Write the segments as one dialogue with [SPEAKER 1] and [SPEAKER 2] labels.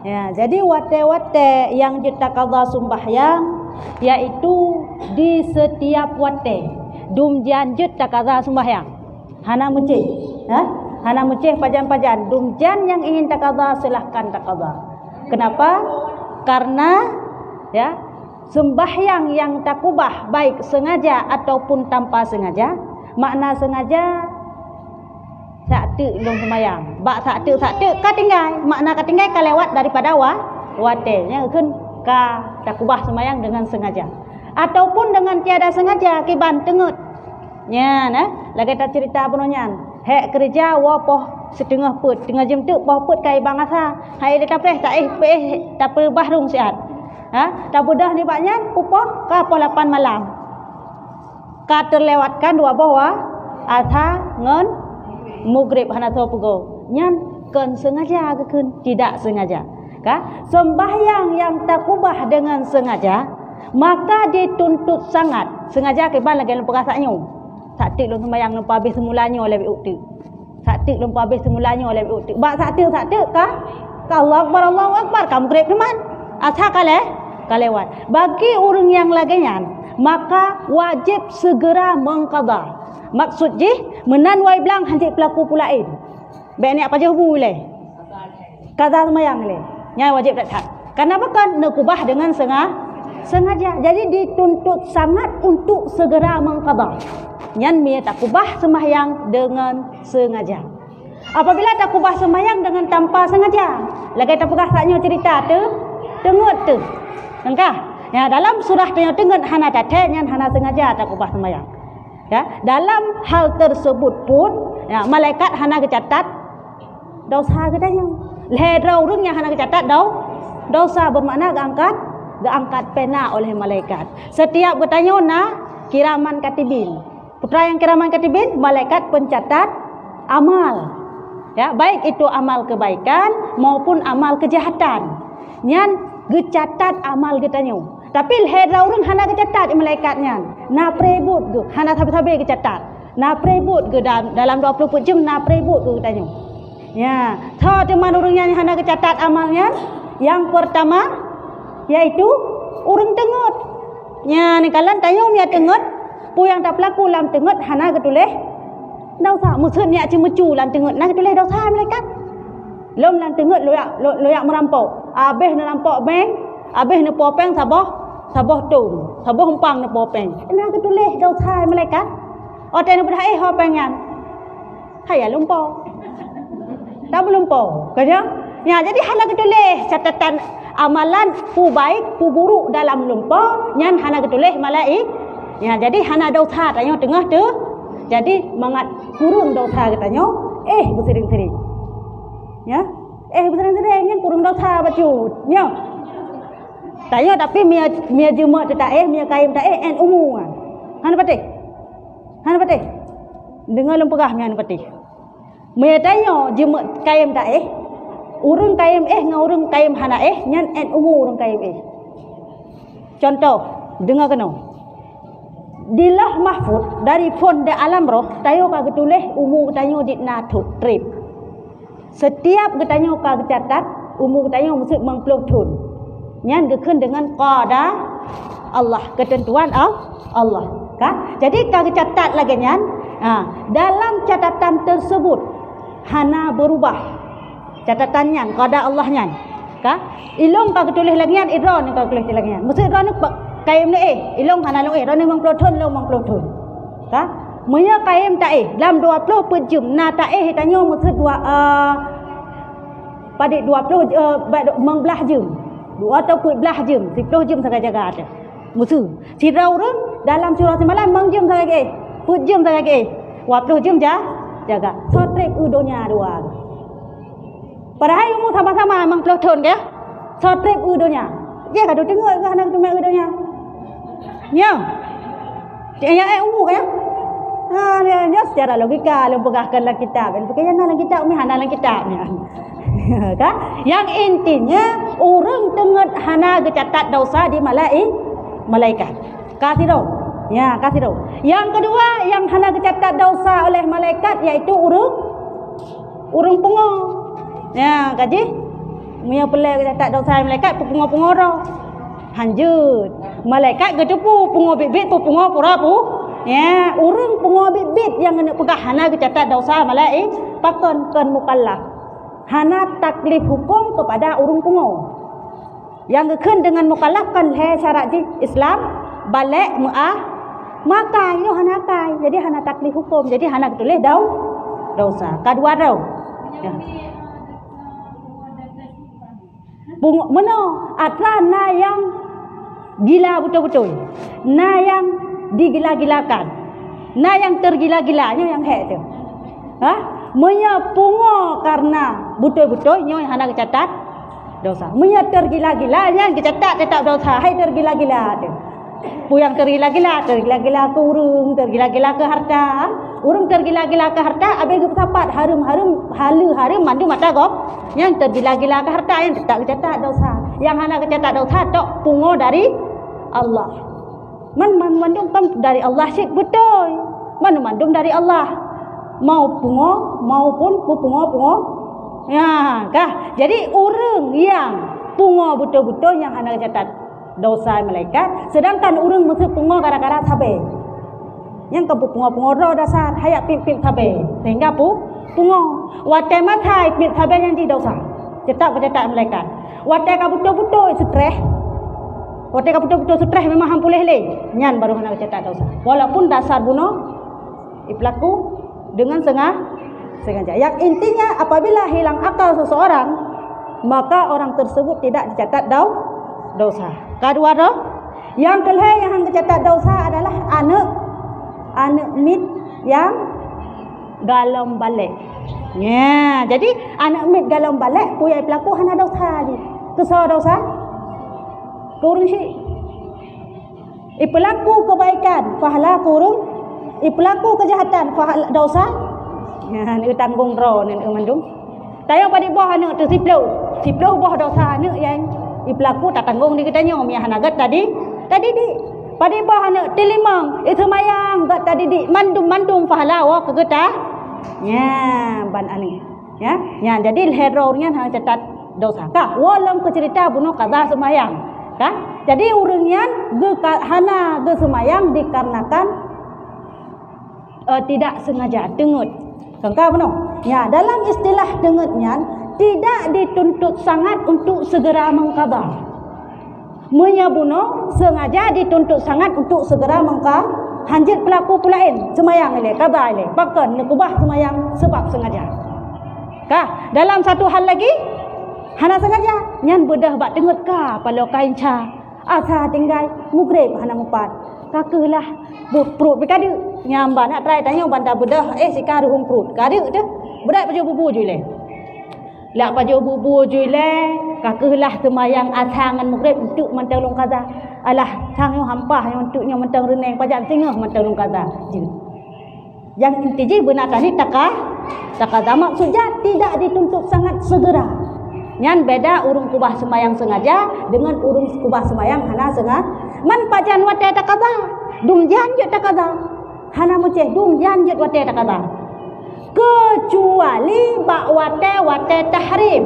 [SPEAKER 1] Ya, jadi wate-wate yang ditakadha sembahyang yaitu di setiap wate. Dum jan jut takadha sembahyang. Hana mucih. Ha? Hana mucih pajan-pajan. Dum jan yang ingin takadha silahkan takadha. Kenapa? Karena ya, sembahyang yang takubah baik sengaja ataupun tanpa sengaja. Makna sengaja sakte long sembahyang. Bak sakte ka tinggal. Makna ka tinggal ka lewat daripada wate. Yang keun ka takubah sembahyang dengan sengaja. Ataupun dengan tiada sengaja kiban tengut. Nya nah, lagi tak cerita penonyan. Hek kerja wa poh setengah put, tengah jam tu poh put kai bang asa. Hai dia tak tak bahrung siat. Ha, tak budah ni baknya pupoh ka pukul 8 malam. Ka terlewatkan dua bawah asa ngon maghrib hana tho pugo. Nyan keun sengaja ke keun tidak sengaja. Ka sembahyang yang takubah dengan sengaja maka dituntut sangat. Sengaja ke ban lagi lupa rasanya. Sakti lom sembahyang lupa habis semulanya oleh ukti. Sakti lupa habis semulanya oleh ukti. Bak sakti ka Allahu Akbar kamu grep teman. Asa kalewat. Bagi orang yang lagian maka wajib segera mengqadha. Maksud je menan wai blang hanjik pelaku pulain. Baik ni apa je boleh. Qadha sembahyang le. Nya wajib tak. Kenapa kan nak kubah dengan sengaja. Jadi dituntut sangat untuk segera mengqadha. Nyan mi takubah sembahyang dengan sengaja. Apabila takubah sembahyang dengan tanpa sengaja, lagi tak perasanya cerita tu tengut tu. Engkah? Ya, dalam surah tengut hana tate nyan hana sengaja takubah sembahyang. Ya, dalam hal tersebut pun ya, malaikat hana kecatat dosa katanya. Lerau rung yang hana kecatat dosa bermakna geangkat pena oleh malaikat. Setiap katanya na kiraman katibin. Putra yang kiraman katibin, malaikat pencatat amal. Ya, baik itu amal kebaikan maupun amal kejahatan. Nyan gecatat amal getanya. Tapi lerau rung hana kecatat malaikatnya. Na prebut ge hana sabe-sabe kecatat. Na prebut ge dalam 24 jam na prebut ge katanya. Ya, tho teman orang yang hana kecatat amalnya. Yang pertama yaitu urang tengut. Nya ni kalan tanya mia tengut. Pu yang tak pelaku lam tengut hana ketuleh dosa musuh ni aci mecu lam tengut nah ketuleh dosa malaikat. Lom lam tengut loyak merampok. Abeh nak rampok bank, abeh nak popeng sabah tu. Sabah hempang nak popeng. Nah ketuleh dosa malaikat. Otai nak berhai hopengan. Hai lumpau. Tak belumpau. Kerja? Ya, jadi hana ketuleh catatan amalan pu baik, pu buruk dalam lumpau, nyan hana ketuleh malaik. Ya, jadi hana dosa tanya tengah tu. Jadi mangat kurung dosa katanya, bersering-sering. Ya. Bersering-sering yang kurung dosa bacut. Ya. Tanya tapi mia jema tak mia kaim tak en umum. Hana patih. Dengar lempegah mia hana patih. Mia tanya jema kaim tak urung kaim ngau urung kaim hana nyan en umum urung kaim Contoh, dengar kena. Dilah mahfud dari fon de alam roh tayo ka getuleh umur tayo ditna trip. Setiap getanyo ka catat umur tayo mesti mengplotun. Nyan gekeun dengan qada Allah, ketentuan Allah. Ka? Jadi ka catat lagi nyan. Dalam catatan tersebut hana berubah. Catatan nyan qada Allah nyan. Ka? Ilong ka getuleh lagi nyan idron ka getuleh lagi nyan. Mesti idron kaim ni ilong hana long rone mengplotun ka munya kaim ta dalam 20 jam na ta tanyo mesti pada 20 mengbelah jam 2 atau 12 jam 10 jam saja jaga ada mesti sirau run dalam surah semalam mengjam saja pujam saja 20 jam jaga sotrep udonya dua padahal umur sama-sama mengplotun ke sotrep udonya dia kado dengar ke hana tu udonya. Ya. Dia umur ya. Dia secara logika lempegahkanlah kitab. Pakaian dalam kitab hana dalam kitabnya. Kan? Yang intinya orang tengat hana gecatat dosa di malaikat. Kasih tahu. Ya, kasih tahu. Yang kedua yang hana gecatat dosa oleh malaikat yaitu urung pengo. Ya, kaji. Mia pelai catat dosa malaikat pungo-pungoro. Hanjut. Malaikat gedepu pungo bibit pungo pura pu. Ya, urang pungo bibit yang kena pegah hana catat dosa malaikat pakon kan mukallaf. Hana taklif hukum kepada urang pungo. Yang kekun dengan mukallaf kan syarat di Islam balik makai yo hana kai. Jadi hana taklif hukum. Jadi hana tulis dosa. Kedua tau. Ya. Bungo meno atra na yang gila betul-betul. Na yang digila-gilakan. Na yang tergila-gilanya yang hek tu. Ha? Menya pungo karena betul-betul nyo hana catat dosa. Menya tergila-gila yang catat tetap dosa. Hai tergila-gila tu. Yang tergila-gila ke urung, tergila-gila ke harta. Urung tergila-gila ke harta, habis bersapat harum-harum, halu-harum mandu mata gop. Yang tergila-gila ke harta yang tak kecatat dosa. Yang hana kecatat dosa tok pungo dari Allah. Mandum dari Allah syik betul. Mandum dari Allah. Mau pungo maupun pungo. Ya, kah? Jadi urang yang pungo betul-betul yang hana kecatat dosa malaikat, sedangkan urang mesti pungo gara-gara sabe. Yang ke pungo ro dasar hayat pip sabe. Sehingga pungo. Wate matai pip sabe yang di dosa. Cetak malaikat. Wate ka betul-betul stres. Wate ka betul-betul stres memang hang boleh le. Nyan baru hana cetak dosa. Walaupun dasar bunuh iplaku dengan sengaja. Yang intinya apabila hilang akal seseorang, maka orang tersebut tidak dicatat dosa. Kedua tu, yang kelih yang dicatat dosa adalah anak mit yang galom balik. Ya, jadi anak mit galom balik punya pelaku hana dosa je. Kesal dosa? Kurung syik. Pelaku kebaikan, pahala kurung. Pelaku kejahatan, pahala dosa. Ya, ni tanggung ro ni mandum. Tayo pada bawah anak tu siplau bawah dosa anak yang pelaku tak tanggung di kita nyom yang hanagat tadi di pada bawah anak tilimang itu mayang gat tadi di mandum pahala wa ke kita ya ban ani ya jadi herornya hang catat dosa kah walam ke cerita bunuh kaza semayang kah jadi urangnya hana ge semayang dikarenakan tidak sengaja dengut kangka benar ya dalam istilah dengutnya tidak dituntut sangat untuk segera mengqada. Menyabuno sengaja dituntut sangat untuk segera mengqada. Hanjit pelaku pulain semayang ile qada ile. Bahkan nekubah semayang sebab sengaja. Kah? Dalam satu hal lagi hana sengaja nyan bedah bak dengut ka palo kain cha. Asa tinggal mugrib hana mupat. Kakelah perut berkadu. Nyamba nak try tanya banda bedah sika ruhung perut. Kadu tu berat baju bubu je le. Lak baju bubu jule kakehlah semayang asangan mukrib untuk mentang long kaza alah sang yo hampah yang untuknya mentang reneng pajak singah mentang long kaza yang inti benar tadi takada maksudnya tidak dituntut sangat segera nyan beda urung kubah semayang sengaja dengan urung kubah semayang hana sengaja man pajan wate takada dum janjut takada hana muceh dum janjut wate takada kecuali wate tahrim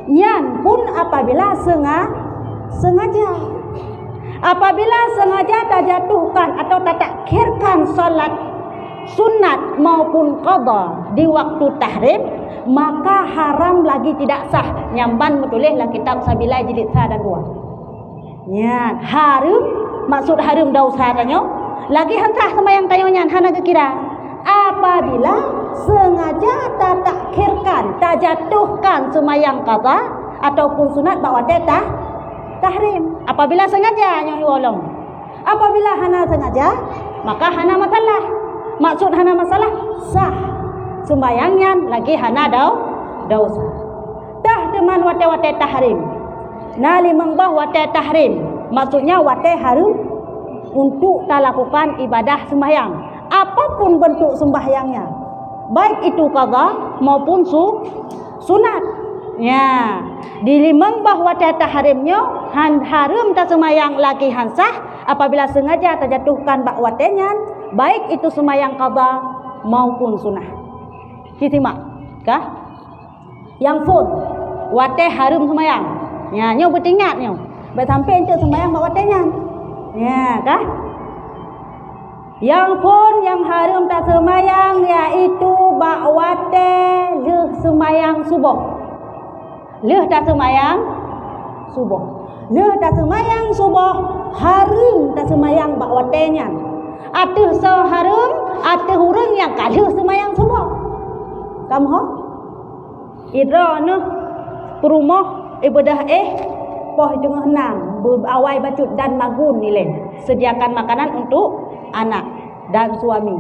[SPEAKER 1] yang pun apabila sengaja apabila sengaja terjatuhkan atau takhirkan salat sunat maupun qada di waktu tahrim maka haram lagi tidak sah nyamban menulislah kitab Sabilai jilid 1 dan 2 ya haram maksud haram dosa tanyo lagi hentah semayang tayonya hana kira apabila sengaja takhirkan, terjatuhkan semayang qada ataupun sunat ba'da tahrim. Apabila sengaja nyahi wolong. Apabila hana sengaja, maka hana masalah. Maksud hana masalah sah. Sembayangnya lagi hana dosa. Tah teman wate tahrim. Nali mengbah wate tahrim. Maksudnya wate harum untuk tak lakukan ibadah sembahyang. Apapun bentuk sembahyangnya, baik itu qada maupun sunat. Ya, dilimang bahwa tahrimnya haram tak sembahyang lagi hansah apabila sengaja terjatuhkan bakwatenya, baik itu sembahyang qada maupun sunat. Kitimak, kah? Yang phone wate harum semayang. Ya, nyo bertingat nyo. Baik sampai ente semayang bak watenya. Ya, kah? Yang pun yang harum tak semayang iaitu bak wate leh semayang subuh. Leh tak semayang subuh. Leh tak semayang subuh, harum tak semayang bak watenya. Atuh so harum, atuh urang yang kaluh semayang subuh. Kamu ho? Idra noh perumah ibadah poh tengah enam awai bacut dan magun ni leh. Sediakan makanan untuk anak dan suami.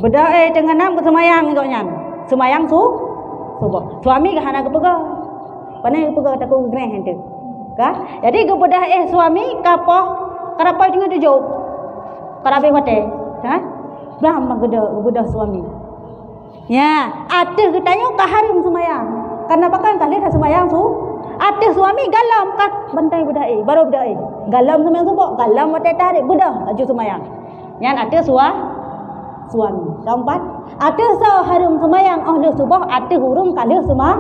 [SPEAKER 1] Bedah tengah enam ke semayang ikutnya. Semayang subuh. Suami ke hana ke pega. Panai ke pega takut greh hente. Kah? Jadi ke bedah suami kapoh karapai tengah tujuh. Karapai wate. Ha? Belah bedah suami. Ya, ada ketanya kaharim semayang. Karena pakai kali dah semayang ada suami galam kat bantai bedah baru bedah galam semayang subuh, galam wate tarik bedah aju semayang. Yang ada suami. Keempat, ada seharum semayang ahli subuh, ada hurung kali semua.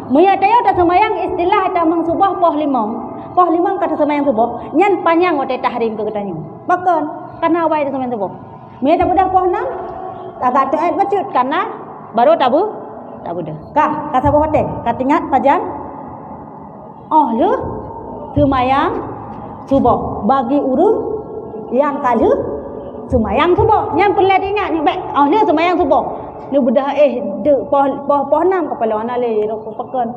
[SPEAKER 1] Muya tayo dah semayang istilah tamang subuh poh limang. Poh limang kata semayang subuh, nyan panjang wate tahrim ke ketanya. Bahkan karena awai dah semayang subuh. Muya dah bedah poh 6 agak taat bacut karena baru tak budak. Kah? Kata apa hotel? Kata ingat pajan? Oh lu semayang subuh bagi urang yang kali semayang subuh. Yang perlu ingat ni baik. Oh lu semayang subuh. Lu bedah de poh 6 kepala ana le rok pekan.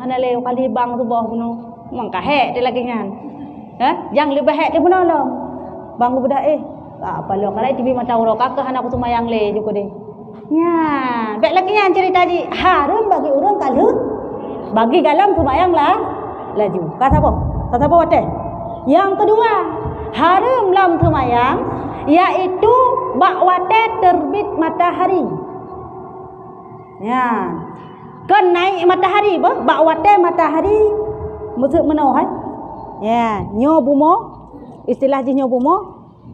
[SPEAKER 1] Ana le kali bang subuh bunuh. Mang kahek dia lagi ngan. Yang lebih hek dia bunuh lah. Bang bedah apa lo kalau TV mata urok kakak anak aku semayang le juga deh. Ya, baik lagi yang cerita tadi harum bagi orang kalau bagi galam semayang lah laju. Kata apa wate? Yang kedua, harum lam semayang iaitu bak wate terbit matahari. Ya. Kan naik matahari bak wate matahari musuk menau hai. Ya, nyo bumo istilah nyo bumo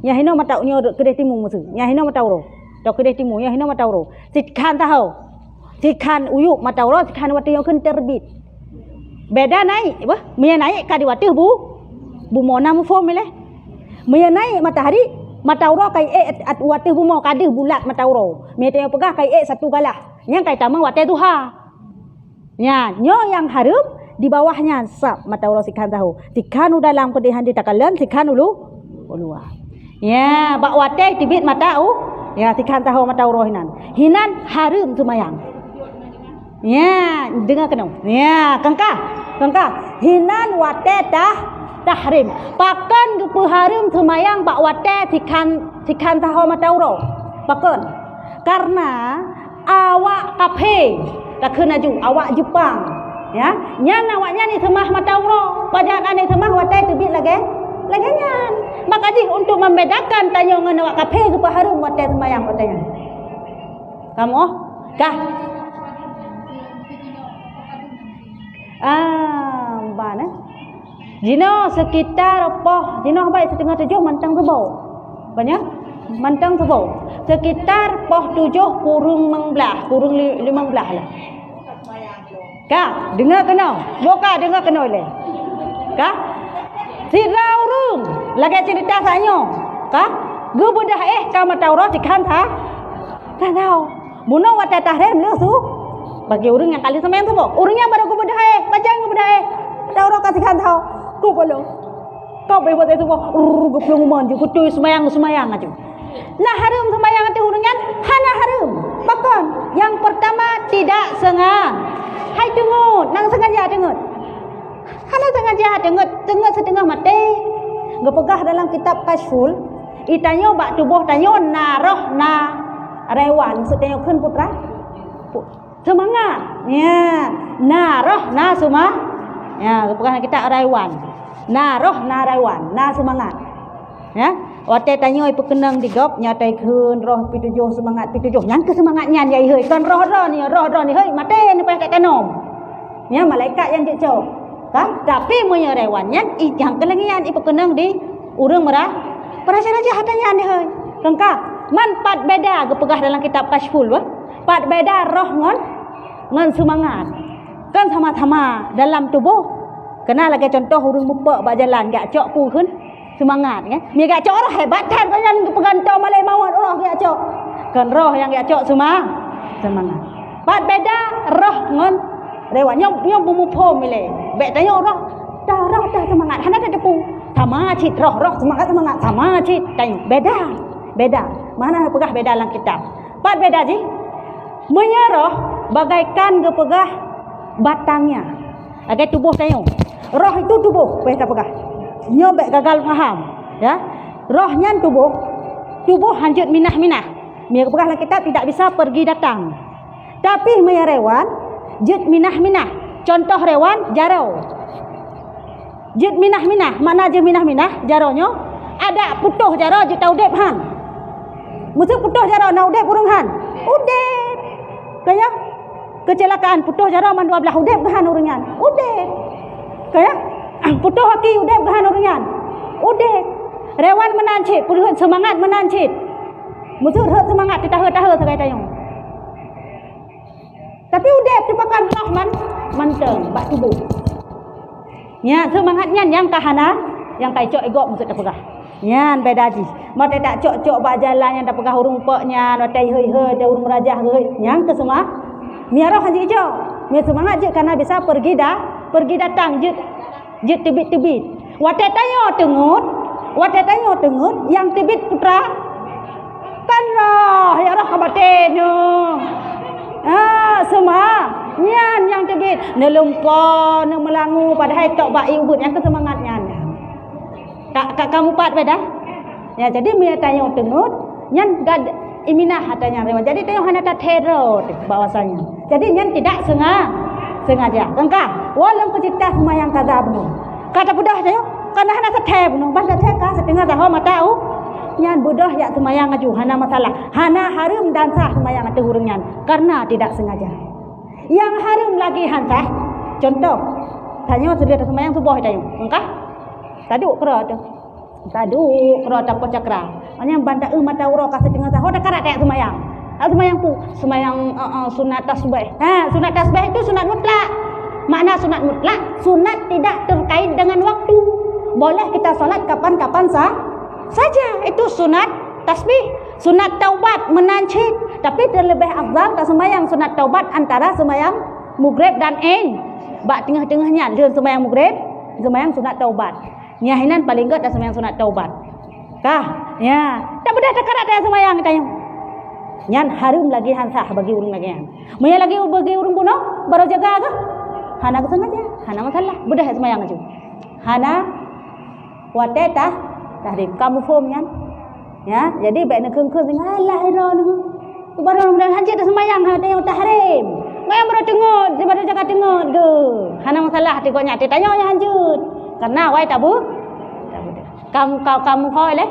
[SPEAKER 1] nya hino mata nyo kedai timu musuh. Nya hino mata uro. Dok kedai timu nya hino mata uro. Sikhan tahu. Sikhan uyuk mata uro, sikhan wate yang kan terbit. Beda naik, Mia naik kadi wate bu mona mu form leh. Mia naik matahari, mata uro kai at wate bu mo kadi bulat mata uro. Mia tengok pegah kai satu galah. Yang kai tamang wate duha. Nya nyo yang harum di bawahnya sap mata uro sikhan tahu. Sikhan dalam kedihan di takalan, sikhan ulu luar. Ya, bak wate tibit mata ya sikhan tahu mata urohinan. Hinan harum semayang. Ya, dengar kena. Ya, kangka. Hinan wate tahrim. Pakan gepu harum semayang bak wate sikhan tahu mata uro. Pakan. Karena awak kafe tak kena ju awak Jepang. Ya, nyan awaknya ni semah mata uro. Pajan ane semah wate tibit lagi. Laganyan. Makanya untuk membedakan tanya dengan awak kafe ke harum wate semayang watenya. Kamu kah? Mana? Jino sekitar jino baik setengah 7 mantang sebau. Banyak? Mantang sebau. Sekitar poh 7 kurung 15 lah. Kah? Dengar kena. Boka dengar kena le. Kah? Sirau urung lagi cerita sanyo kah gu budah ka mata uro sikhan kan tahu buno wate tahrim lu bagi urang yang kali semayang tu urang yang baru gu budah pajang gu budah mata uro ka sikhan tahu ku bolo kau be wate tu gu plung mon ju kutu semayang aja nah harum semayang ati urang hana harum bahkan yang pertama tidak sengaja hai tunggu nang sengaja dengar. Hana sengaja dengar setengah mati. Gepegah dalam kitab Kashful, itanyo bak tubuh tanyo naroh na rewan setengah kun putra. Semangat. Ya, naroh na suma. Ya, gepegah kitab rewan. Naroh na rewan, na semangat. Ya, wate tanyo ipu kenang digop nyatai kun roh pitujuh semangat pitujuh. Yang kesemangatnya dia heuy kan roh ni heuy mati ni payah kat kanom. Ya, malaikat yang cecok. Kan? Tapi menyerewannya yang kelengian ipu kenang di urang merah perasaan aja hatanya ni heuy. Kengka man pat beda gepegah dalam kitab Kashful pat beda roh ngon semangat. Kan sama-sama dalam tubuh. Kena lagi contoh urang mupa bak jalan gak cok pu kun semangat kan. Mi gak cok roh hebat kan kan pegantau malai mawat roh gak cok. Kan roh yang gak cok semangat. Bat beda roh ngon rewan nyom pumupom mile. Bek tanyo roh dah semangat. Hana dah tepu. Sama cit roh semangat sama cit tanyo. Beda. Mana pegah beda dalam kitab. Bat beda ji. Menyerah bagaikan gepegah batangnya. Agai tubuh tanyo. Roh itu tubuh, kita pegah. Nyobek gagal faham, ya. Rohnya tubuh hanjut minah. Mia pegah dalam kitab tidak bisa pergi datang. Tapi maya rewan jut minah. Contoh rewan jarau. Jut minah. Mana je minah jaronyo? Ada putuh jaro jut udep han. Musuh putuh jaro na udep urang han. Udep. Kaya kecelakaan putuh jaro man 12 udep han urangan. Udep. Kaya putuh haki udep han urangan. Udep. Rewan menancit, puluhan semangat menancit. Musuh semangat ditahur segai tayong. Tapi udep dipakan roh manteng bak tubuh. Nya semangatnya yang kahana, yang kai cok egok musuh tak pegah. Nyan beda ji. Mau tak cok bak jalan yang tak pegah urung peknya, no tai hei de urung rajah hei. Yang ke semua. Mia roh haji cok. Mia semangat je karena bisa pergi datang je tebit. Wate tanyo tengut yang tebit putra kan roh ya roh kabaten no. Semua nyan yang tebit nelumpo ne melangu padahal tok bak iubut yang kesemangatnya. Tak kamu pat beda. Ya jadi mia tanyo tengut nyan gad iminah hatanya rewan. Jadi tanyo hana ta teror bahwasanya. Jadi nyan tidak sengaja. Engkah walau kecita semua yang kagak benar. Kata budah tayo karena hana setep no. Banda teka setengah tahu matau. Nyan budah ya semayang aju hana masalah. Hana harum dan sah semayang atu hurungan karena tidak sengaja. Yang harum lagi hansah. Contoh, tanya sudah semayang subuh tayo. Engkah? Taduk kera tu. Taduk kera tapo cakra. Hanya banda mata uro ka setengah tahu dak karat tak semayang. Semayang sunat tasbih. Sunat tasbih itu sunat mutlak. Makna sunat mutlak, sunat tidak terkait dengan waktu. Boleh kita solat kapan-kapan saja. Itu sunat tasbih. Sunat taubat menancit. Tapi terlebih afdal tak sembahyang sunat taubat antara sembahyang maghrib dan bak tengah-tengahnya dengan sembahyang maghrib, sembahyang sunat taubat. Nyahinan paling gak tak sembahyang sunat taubat. Kah? Ya. Tak beda takarat tak sembahyang tanya. Nyan harum lagi hansah bagi urang lagi. Maya lagi bagi urang bunuh baru jaga ke? Hana kesengaja, hana masalah. Budah semayang aja. Hana wateta tahrim kamu form nyan. Ya, jadi baik nak keung sing alah iron. Baru mudah haji dah semayang hana yang tahrim. Maya baru tengok, baru jaga tengok ge. Hana masalah tikoknya tanya nya hanjut. Karena wai tabu. Kamu kau leh.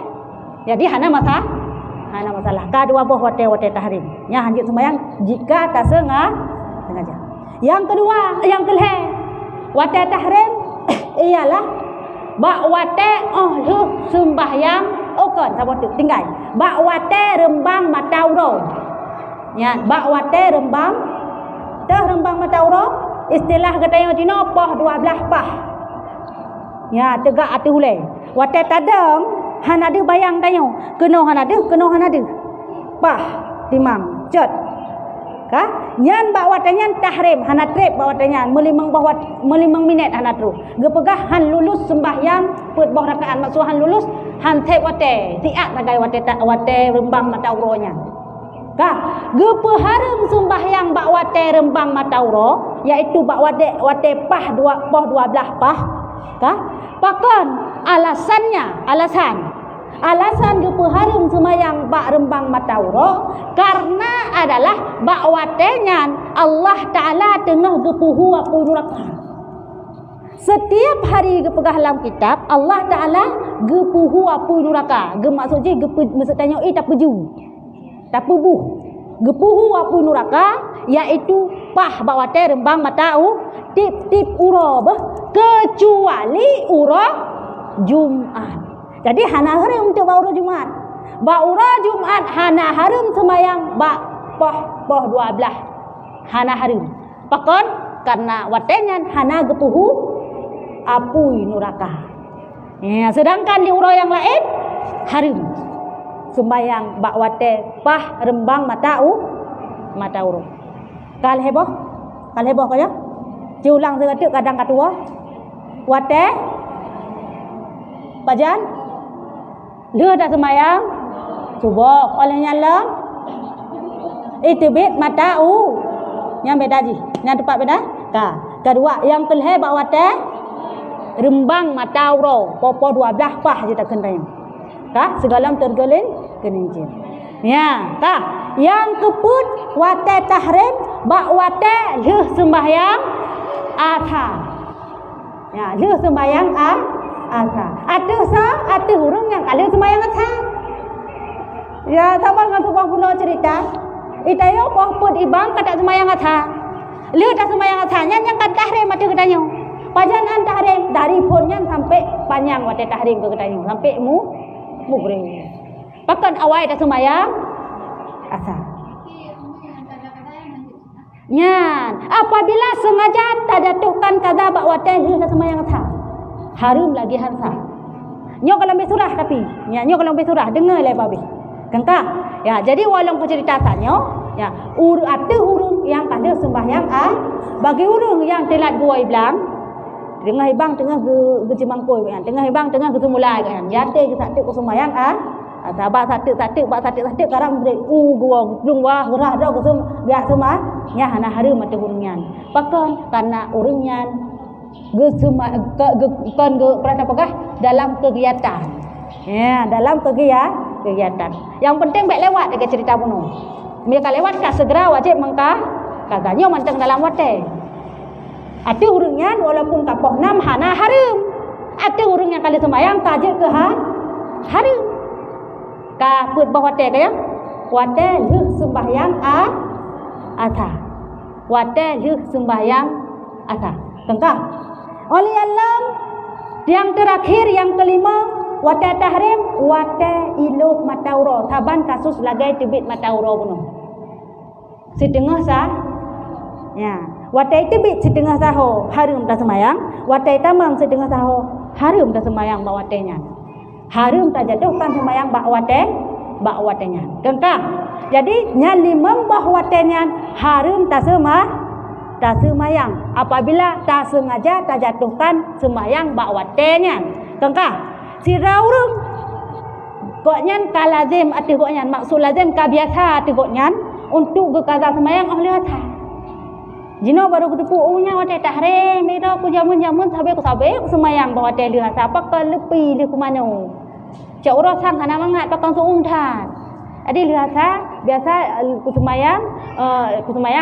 [SPEAKER 1] Jadi hana masalah. Kedua buah wate tahrim. Nya hanjut semayang jika tak sengaja. Yang kedua, yang kelih, wate tahrim ialah bak wate sembahyang okon sabot tinggal. Bak wate rembang matauro. Ya, bak wate rembang matauro istilah katanya Cina pah 12 pah. Ya, tegak atu hulai. Wate tadang hana ada bayang tayo. Kena hana ada. Pah timang cot. Ka nyan bak watanyan tahrim hana trip bak watanyan melimang minit hana tru gepegah han lulus sembahyang put boh rakaat maksud han lulus han tep wate tiak tagai wate rembang matauronya ka gepehareum sembahyang bak wate rembang matauro iaitu bak wate pah 12 pah ka pakon alasan gepehareum sembahyang bak rembang matauro karena adalah bak watenyan Allah Ta'ala tengah gepuhu aku nuraka. Setiap hari gepegah dalam kitab Allah Ta'ala gepuhu aku nuraka. Maksudnya maksud tanya tak peju. Tak pebuh. Gepuhu aku nuraka iaitu pah bak wate rembang matau tip uro kecuali uro Jumat. Jadi hana harum untuk bau Jumat. Bau Jumat hana harum semayang bak poh 12. Hana harum. Pakon Karena watenya hana gepuhu apui neraka. Ya, sedangkan di urau yang lain harum. Sembayang bak wate pah rembang mata urung. Kal heboh kaya. Diulang seketik kadang katua. Wate pajan leh dah sembayang subuh olehnya lem itibit mata yang beda ji. Yang tepat beda. Kedua yang kelhe bak wate rembang mata uro popo 12 pah je tak kena. Segala tergeling kenincin. Ya, yang keput wate tahrim bak wate leh sembahyang atha. Ya, leh sembahyang atha. Atu hurung yang kali sembahyang atha. Ya, sabar dengan subang puno cerita. Itayo poh put ibang kata sembahyang atha. Leh dah sembahyang atha yang kan tahrim mati katanya. Pajangan tahrim dari ponnya sampai panjang wate tahrim ke katanya sampai mugre. Pakan awal dah sembahyang asa. Nyan, apabila sengaja tajatuhkan kaza bak wate dah sembahyang asa. Harum lagi harsa. Nyo kalau ambil surah tapi, nyo kalau ambil surah dengar le babi. Kengka. Ya, jadi walaupun cerita sanyo, ya, atu hurung yang kada sembahyang bagi hurung yang telat buai belang tengah ibang tengah ke cimangkoi kan tengah ibang tengah ke semulai kan jate ke satu ke sembahyang sabar satu karang bre gua lungwah gerah dah ke dia semua nya hana harum mata hurungan pakon karena urungan ge semua kan ge perata pegah dalam kegiatan ya dalam kegiatan yang penting baik lewat dekat cerita bunuh mereka lewat ka segera wajib mengka kaganya manteng dalam wate. Ada hurungan walaupun kapoh 6 hana harum. Ada hurung yang kali sembahyang tajik ke harum. Ka put bah wate kaya? Wate leh sembahyang atha. Wate leh sembahyang atha. Tengkah. Oleh alam yang terakhir yang kelima wate tahrim wate iluh matauro. Taban kasus lagai tibit matauro bunuh. Setengah sah. Ya. Watai tibit setengah saho harum dah sembayang. Watai tamam setengah saho harum dah sembayang bak watenya. Harum tak jatuhkan sembayang bak watenya. Tengkah. Jadi nyali membah watenya harum tak sembayang. Apabila tak sengaja tak jatuhkan sembayang bak watenya. Tengkah. Si raurung koknyan kalazim ati koknyan maksud lazim ka biasa ati koknyan untuk gekaza sembayang oleh atha. Jino baru ketepu unya wate tahrim ira ku jamun sampai ku semayang bawa wate liha siapa ke lepi li ku mano. Cak urusan kana mangat pakang suung than. Adi liha sa biasa ku semayang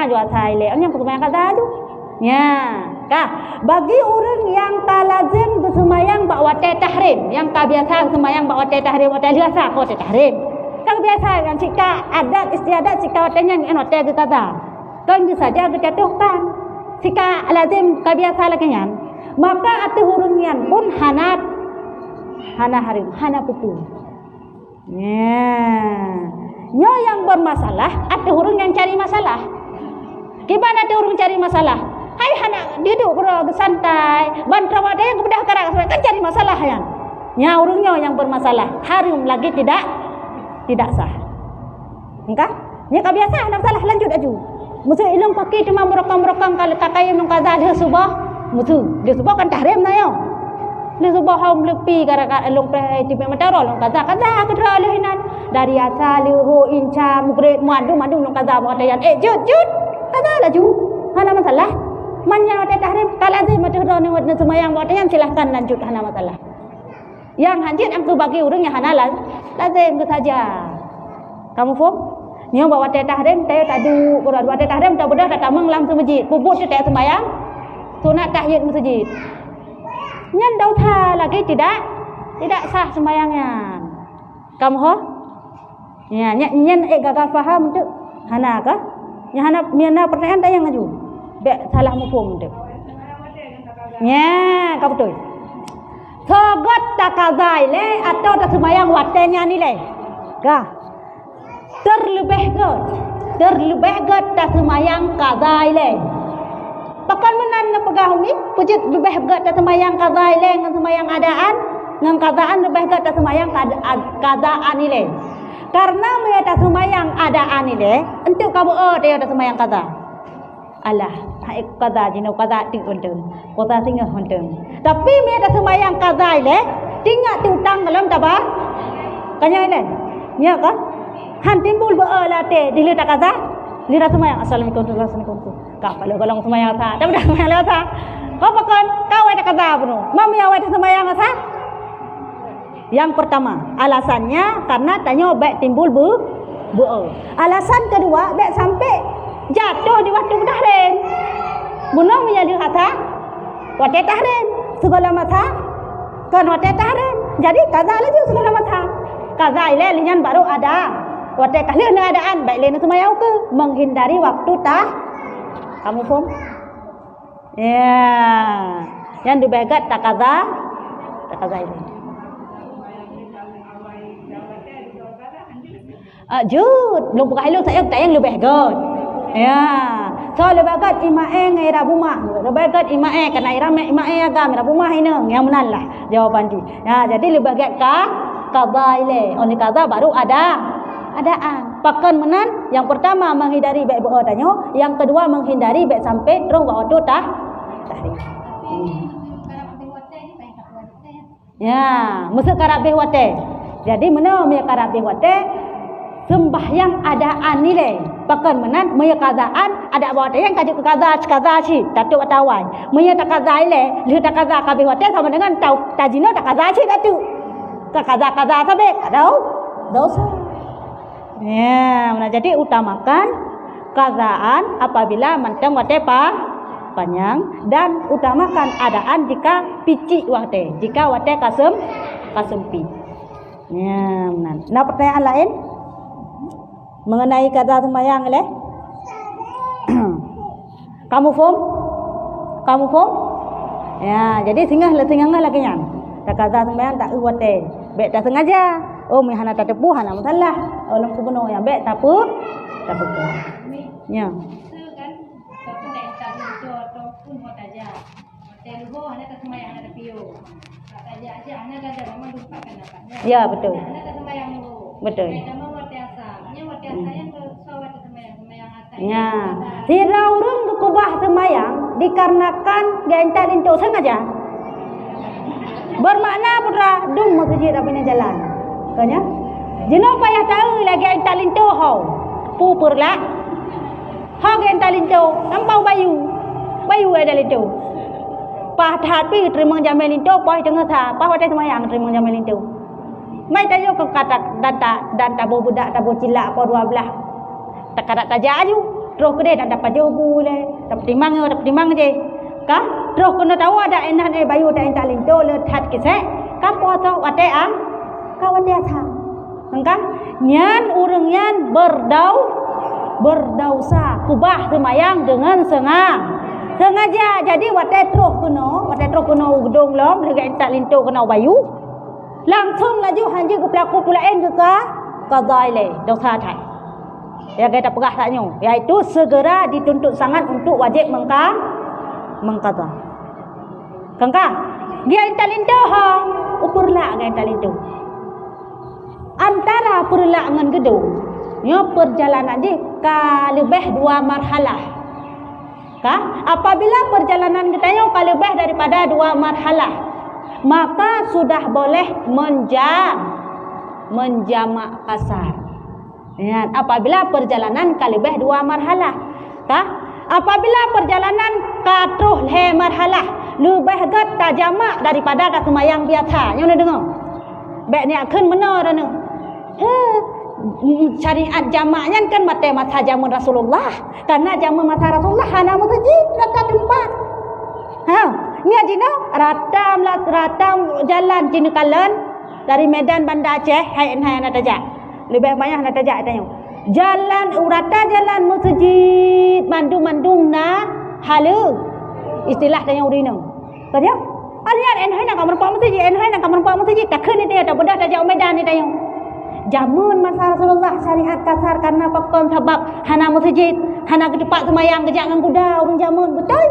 [SPEAKER 1] jua sai le. Anya ku semayang kada adu. Ya, bagi orang yang tak lazim ku semayang bawa wate tahrim, yang tak biasa semayang bawa wate tahrim wate liha sa ku wate tahrim. Kang biasa kan jika adat istiadat jika watenya ni wate ke kada. Kan bisa saja dijatuhkan. Jika lazim kebiasa lagian, maka ati hurungian pun hana harim, hana putu. Nyo yang bermasalah, ati hurung yang cari masalah. Gimana ati hurung cari masalah? Hai hana duduk santai, bantrawa dia kepada karak kan cari masalah kan. Nya hurungnya yang bermasalah, harim lagi tidak sah. Engkau? Nya kebiasa nak salah lanjut aju. Musuh ilmu pakai cuma merokang kalau kakai nung kaza dia subah musuh dia subah kan tahrim na yo dia subah haum lepi gara-gara long pre tipe mataro long kaza kedra lehinan dari asa leho inca mugre madu long kaza buat dayan jut kaza laju hana masalah manya wate tahrim kalau azim mati ro ni wadna semayang buat dayan silahkan lanjut hana masalah yang hanjit aku bagi urang yang hana lazim ke saja kamu faham. Nyo bawa wate tahrim teh tadu kurang wate tahrim tak bedah tak tamang lam masjid puput teh sembayang sunat tahiyat masjid nyan dau tha lagi tidak sah sembayangnya kamu ho ya nyan gagal faham tu hana ka nya hana miana pertanyaan tayang ngaju be salah mufhum tu nya ka betul sogot takazai le atau tak sembayang watenya ni le ka terlebih get tak semayang kadai le Pakan menan na pagahumi, pujit lebih gat ta semayang qada ile ngan semayang adaan, ngan qadaan lebih gat ta semayang qadaan ile. Karena me ta semayang adaan ile, entuk ka bo dia ta semayang qada. Alah, hai qada jino qada ti untung. Qada singa untung. Tapi me ta semayang qada ile, tinggal ti utang dalam ta ba? Kanya ile. Nya ka? Han timbul bo la te dile ta qada. Lira semayang assalamualaikum. Kapal kalau semayang sa, tapi dah semayang lewat sa. Kau pakan, kau ada kata apa nu? Mami awak ada semayang sa? Yang pertama, alasannya karena tanya baik timbul bu. Alasan kedua, baik sampai jatuh di waktu tahrim. Bunuh menjadi kata, waktu tahrim segala masa, kan waktu tahrim. Jadi kaza lagi segala masa. Kaza ile linyan baru ada. Waktu kali nak adaan, baik lena semayang ke menghindari waktu tah. Kamu faham? Ya. Yang dibegat tak kaza ini. Jud, lu buka hilu saya tak yang lebih begat. Ya. So lebih begat imae ngai rabumah. Lebih begat imae kena imae agam rabumah ini yang menanlah jawapan dia. Ya, jadi lebih begat kaza ile. Oni kaza baru adaan. Pakan menan yang pertama menghindari baik beradanya, yang kedua menghindari baik sampai terus waktu tahrim. Ya, mesti karabih wate. Jadi mana me karabih wate sembahyang adaan ni le. Pakan menan me kazaan ada wate yang kaji kaza ci, tatu atawai. Me tak kaza ile, le tak kaza kabih wate sama dengan tajino tak kaza ci tatu. Tak kaza sabe, kadau dosa. Ya, jadi utamakan kazaan apabila manteng wate panjang dan utamakan adaan jika pici wate, jika wate kasempi. Ya, benar. Nah, pertanyaan lain mengenai kaza sembahyang le? Kamu faham? Ya, jadi singgah lagi nya. Tak kaza sembahyang tak wate. Baik tak sengaja. Oh, mihana tak tepu, hana masalah. Orang kubuno yang baik tak apa. Ya.
[SPEAKER 2] Kan tak kena tak itu ataupun hot aja. Telho hana tak semayang ada pio. Tak aja hana ada memang lupakan apa.
[SPEAKER 1] Ya, betul.
[SPEAKER 2] Hana tak semayang dulu.
[SPEAKER 1] Betul.
[SPEAKER 2] Nama watiasa. Nya watiasa yang sawat semayang atas.
[SPEAKER 1] Ya. Tidak urung kubah semayang dikarenakan dia entar into sengaja. Bermakna putra dung masjid apanya jalan. Kanya? Jino payah tahu lagi entar linto hau. Pupurlah. Hak entar linto, nampau bayu ada linto. Pah tapi terima jamin linto, pah dengar tha, pah wate semayang terima jamin linto. Mai tayo ke kata dan tabo budak tabo cilak apa 12. Tak kada tajak aju. Terus ke dia dan dapat jogu le, dapat timang je. Ka? Terus kena tahu ada enan bayu tak entar linto le that kisah. Ka poto wate ka wate tha. Engkau nyan urang nyan berdausa kubah semayang dengan sengaja. Jadi wate terus kena gedung lom lagi entar linto kena bayu. Langsung laju hanji ke pelaku pulain ke qadai le dosa thai. Ya kita pegah taknya, iaitu segera dituntut sangat untuk wajib mengqada. Kangka dia entar linto ha upurla ga entar linto. Antara purla dengan gedung nya perjalanan je ka lebih 2 marhalah. Ka? Apabila perjalanan kita nya ka lebih daripada 2 marhalah, maka sudah boleh menjamak kasar. Ya, apabila perjalanan ka lebih 2 marhalah. Ka? Apabila perjalanan ka terus le marhalah, lebih gat ta jamak daripada ka semayang biasa. Nya dengar. Baik ni akan benar dah. Syariat jamaknya kan masa zaman Rasulullah. Karena zaman masa Rasulullah hana masjid rata tempat. Ni ajina ratam jalan cina kalan dari Medan Banda Aceh hai nak tajak. Lebih banyak nak tajak tanya. Jalan masjid mandung na halu. Istilah tanya urina. Tanya? Alian enhai nak kamar masjid tak kena dia tak bedah tajak Medan ni tanya. Jamun masa Rasulullah syariat kasar karena pakon sebab hana masjid, hana ke tempat semayang kejak dengan kuda orang jamun betul.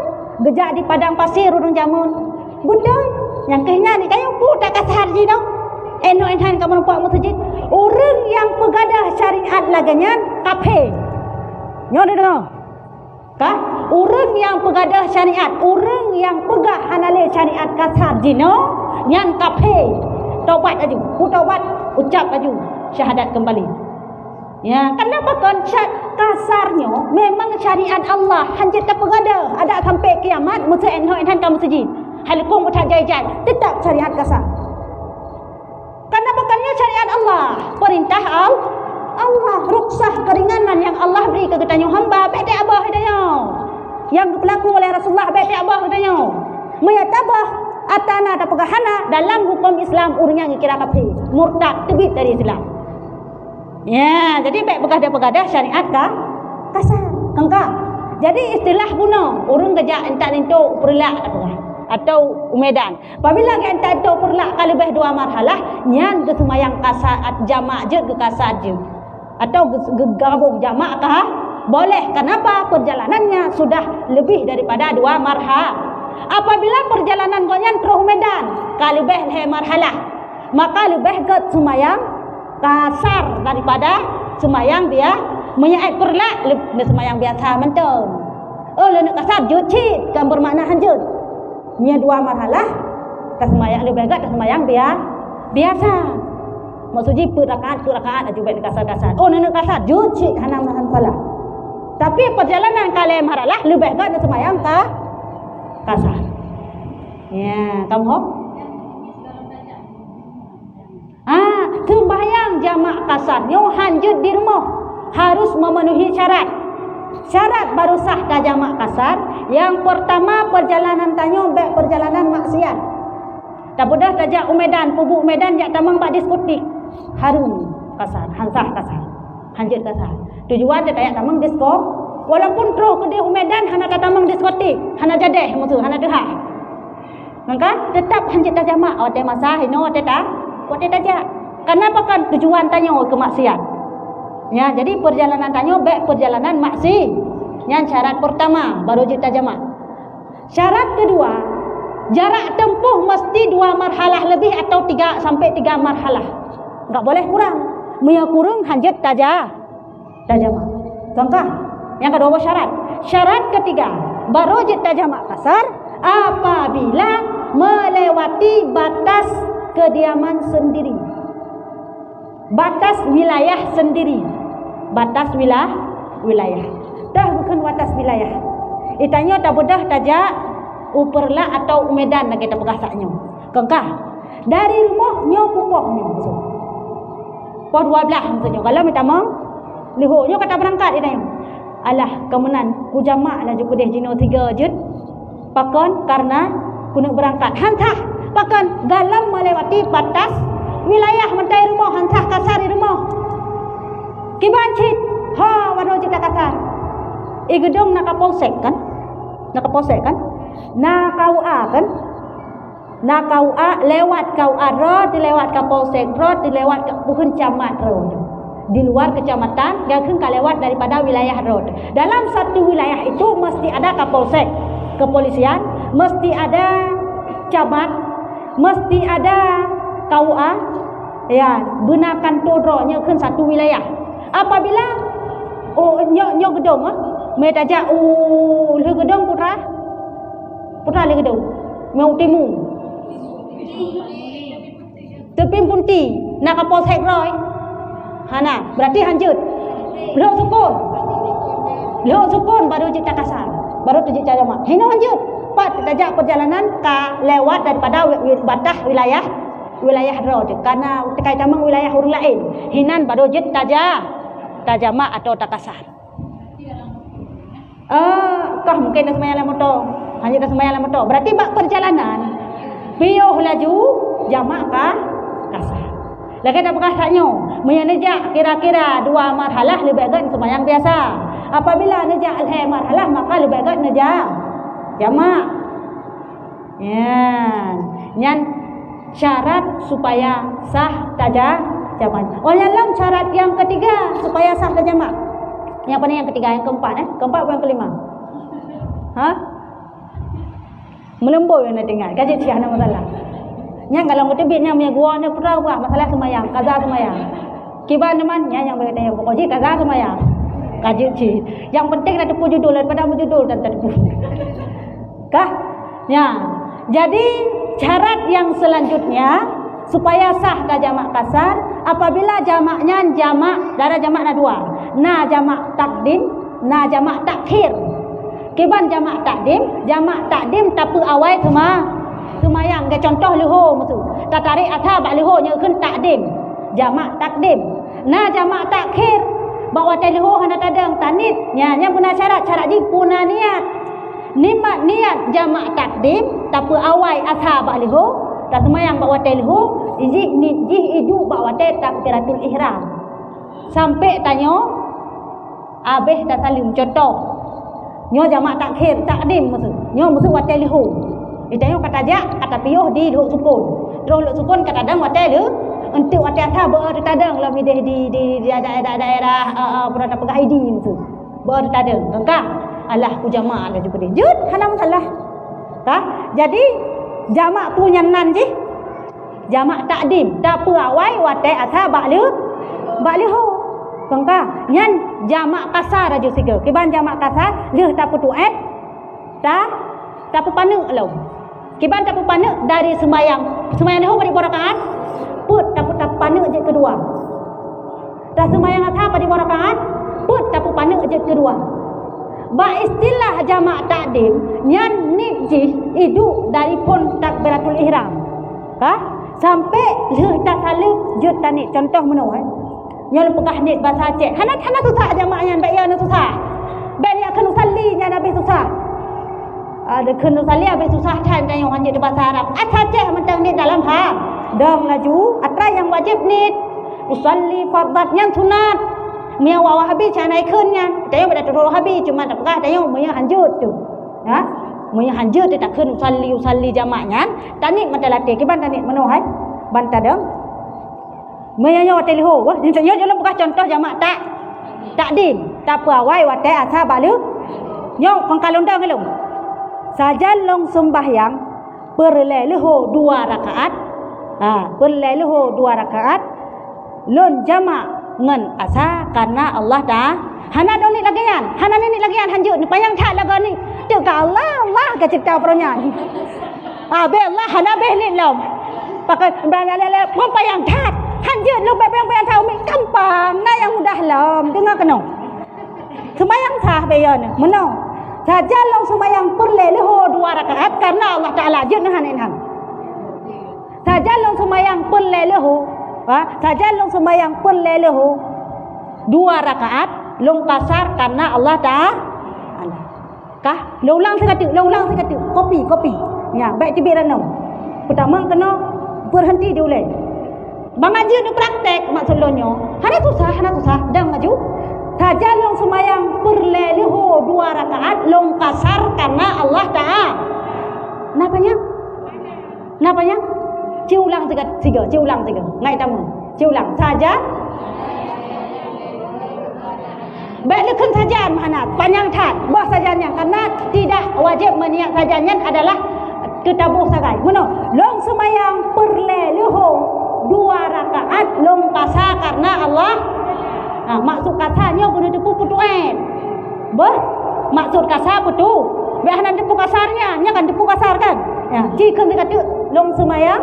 [SPEAKER 1] gejak di padang pasir urang jamun. Betul. Yang kehnya ni kayu ku tak kasar ji dah. Enhan kamu nampak masjid. Orang yang pegadah syariat laganyan kafir. Nyo dengar. Kah? Orang yang pegadah syariat, orang yang pegah hanale syariat kasar jino, nyan kafir. Taubat aju. Ku taubat, ucap aju syahadat kembali. Ya, kenapa kan kasarnya memang syariat Allah hanya tak pegadah. Ada sampai kiamat mesti enhan kamu masjid. Halkung utak jai-jai tetap syariat kasar. Karena bukannya syariat Allah, perintah Allah, ruksah keringanan yang Allah beri ke katanya hamba, bete abah katanya. Yang berlaku oleh Rasulullah bete abah katanya. Meyatabah atana atau pegahana dalam hukum Islam urang yang kira kafir, murtad, tebit dari Islam. Ya, jadi baik pegadah syariat kasar, kengka. Jadi istilah guna urang gejak entak lentok perlak atau umedan. Apabila kita itu perlak kali lebih dua marhalah, nyan ke semayang kasar jamak je ke kasar je. Atau gabung jamak kah? Boleh. Kenapa? Perjalanannya sudah lebih daripada dua marhalah. Apabila perjalanan gonyan ke umedan kali lebih marhalah, maka lebih ke semayang kasar daripada semayang dia menyait perlak lebih semayang biasa mentem. Oh, lenak kasar jucit kan bermakna hanjut. Nya dua marhalah kesemayang lebih agak kesemayang biasa. Maksudnya per rakaat aju baik kasar-kasar. Oh nenek kasar juci hanam nahan pala. Tapi perjalanan kali marhalah lebih agak kesemayang kasar. Ya, kamu hok? Sembahyang jamak kasar yo hanjut di rumah harus memenuhi syarat. Syarat baru sah dah jamak kasar. Yang pertama perjalanan tanyo baik perjalanan maksiat. Tak mudah tajak umedan, pubuk umedan jak tamang bak diskotik. Harum kasar, hansah kasar. Hanjut kasar. Tujuan dia tak tamang disko. Walaupun terus ke dia umedan hana tak tamang diskotik, hana jadeh musuh, hana dehak. Maka tetap hanjut dah jamak. Ote masa hino ote tak, ote tajak. Kenapa kan tujuan tanyo ke maksiat? Ya, jadi perjalanan tanyo baik perjalanan maksi. Yang syarat pertama baru kita jamak. Syarat kedua, jarak tempuh mesti 2 marhalah lebih atau 3 sampai 3 marhalah. Enggak boleh kurang. Mia kurang hanjut taja jamak. Contoh, yang kedua syarat. Syarat ketiga, baru kita jamak kasar apabila melewati batas kediaman sendiri. Batas wilayah sendiri. Batas wilayah. Dah bukan batas wilayah. Itanya tak mudah tajak uperla atau umedan nak kita pegasaknya. Kengkah. Dari rumah nyo pupohnya. Pukul 12 maksudnya. Kalau minta mong lihuknya kata berangkat itanya. Alah kemenan ku jamak lah juga deh jino 3 jut. Pakan karena ku nak berangkat. Hantah. Pakan dalam melewati batas wilayah mentai rumah hantah kasar di rumah. Kibancit. Ha waro kita kasar. Gedung nak kapolsek kan? Nak kapolsek kan? Nak KUA kan? Nak KUA lewat KUA road, lewat kapolsek road, lewat bukan camat road. Di luar kecamatan, dia kan lewat daripada wilayah road. Dalam satu wilayah itu mesti ada kapolsek, kepolisian, mesti ada camat, mesti ada KUA. Ya, benakan todronya kan satu wilayah. Apabila nyo gedung me tajak le gedung putra le gedung mau timu tepim punti nak kapolsek roy hana berarti hanjut lo sukun baru kita kasar baru tujuh cara mak hino hanjut pat tajak perjalanan ka lewat daripada batas wilayah road karena terkait tamang wilayah orang lain hinan baru jit tajama atau takasar. Kah mungkin dah semayang motor. Hanya dah semayang motor. Berarti bak perjalanan piuh laju jamak kasar. Lagi dah perkasanya menejak kira-kira 2 marhalah lebih agak semayang biasa. Apabila nejak marhalah maka lebih agak nejak jamak. Yan syarat supaya sah jamak. Dalam syarat yang ketiga supaya sah jamak. Yang mana yang ketiga, yang keempat Keempat atau yang kelima? Melembut nak dengar. Kaji tiada masalah. Yang kalau kita biar yang gua ni pernah buat masalah semayang, kaza semayang. Kiban teman yang berkata pokoknya kaza semayang. Kaji ti. Yang penting nak tepu judul daripada judul dan tepu. Kah? Ya. Jadi syarat yang selanjutnya supaya sah jamak kasar apabila jamaknya jamak darah jamak ada dua. Na jamak takdim, na jamak takhir. Kiban jamak takdim tapi awal semayang ke contoh liho mutu tak tarik atas bak liho nya keun takdim jamak takdim na jamak takhir bawa liho hana tadang tanit nya guna syarat ji puna niat niat jamak takdim tapi awal atas bak liho tak semayang bawa liho iji idu bawa takbiratul ihram sampai tanyo abeh tak salim contoh nyo jamak takhir takdim maksud nyo maksud watai lihu itanya kata ja kata piyuh di lu sukun terus lu sukun kata dang watai lu untuk watai atha ber tadang la mideh di daerah berada pegah ID maksud ber tadang engkau alah ku jamak ada juga dia jud hana masalah kah jadi jamak punya nan ji jamak takdim tak awai watai atha bak lihu Kongka, nyan jamak kasar aja siga. Kiban jamak kasar, leh tak putu tak pupanu lau. Kiban tak pupanu dari sembayang dah pada rakaat, put tak pupanu je kedua. Dah sembayang asar pada rakaat, put tak pupanu je kedua. Ba istilah jamak takdim, nyan niji idu dari pun takbiratul ihram. Kah? Sampai leh tak salib je tani contoh menau Nyol pekah ni bahasa Aceh. Hana susah jamaknya baik ya susah. Baik ni akan usalli nya nabi susah. Ada kena usalli habis susah kan yang hanya di bahasa Arab. Aceh mentang ni dalam ha. Dang laju atra yang wajib ni usalli fardat yang sunat. Mia wa habis canai keun nya. Tayo pada turun habis cuma tak pekah tayo mia hanjut tu. Ha? Mia hanjut tak keun usalli jamaknya. Tani mata latih kiban tani menohai. Banta dang Menyanyi watai liho. Wah, saya jalan bukan contoh jamak takdim. Tak apa awai watai asal balu. Nyok pangkalung dah ngelung. Saja long sembahyang perle liho 2 rakaat. Perle liho 2 rakaat. Lon jamak ngan asa karena Allah dah. Hana dong ni lagian. Hana ni lagian hanjut ni payang tak laga ni. Dia ka Allah ke cipta peronya. Be Allah hana be ni lom. Pakai berala pun payang tak. Hanjut lu bayang-bayang tahu mi gampang na yang mudah lam dengar kena sembayang sah bayan meno saja long sembayang perle leho 2 rakaat karena Allah Taala je nahan saja long sembayang perle leho saja long sembayang perle leho 2 rakaat long kasar karena Allah Taala kah lo ulang sekali kopi ya baik tibiran pertama kena berhenti diulang Bang Haji ni praktek maksudnya. Hana susah. Dah maju. Saja long semayang perleliho 2 rakaat long kasar karena Allah Ta'ala. Napanya? Ciulang tiga. Ngai tamu. Ciulang saja. Baik lekun saja mana? Panjang tat. Bah sajanya karena tidak wajib meniat sajanya adalah ketabuh sagai. Mana? Long semayang perleliho 2 rakaat long kasar karena Allah. Maksud kasarnya guna tepu putuan. Maksud kasar putu. Biar tepu kasarnya, nya kan tepu kasar kan. Ya, jika kita long semayang.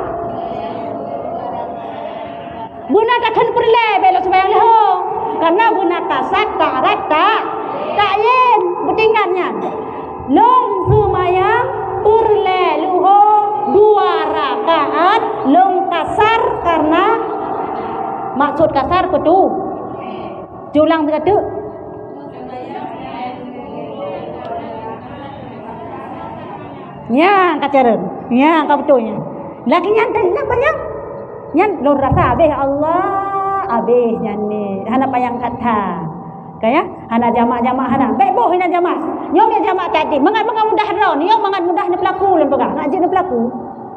[SPEAKER 1] Guna takkan perle belok semayang leho. Karena guna kasar karat tak yen betingannya. Long semayang perle leho 2 rakaat long kasar karena maksud kasar betul. Diulang sekali. Nya kacaran. Nya ka betulnya. Lagi nyantai nak banyak. Nyan lo rasa abeh Allah abeh nyanyi. Hana payang kata. Kaya hana jamak-jamak hana. Baik boh hina jamak. Nyom ya jamak tadi. Mangat mudah ron. Nyom mangat mudah ni pelaku len pegah. Nak je ni pelaku.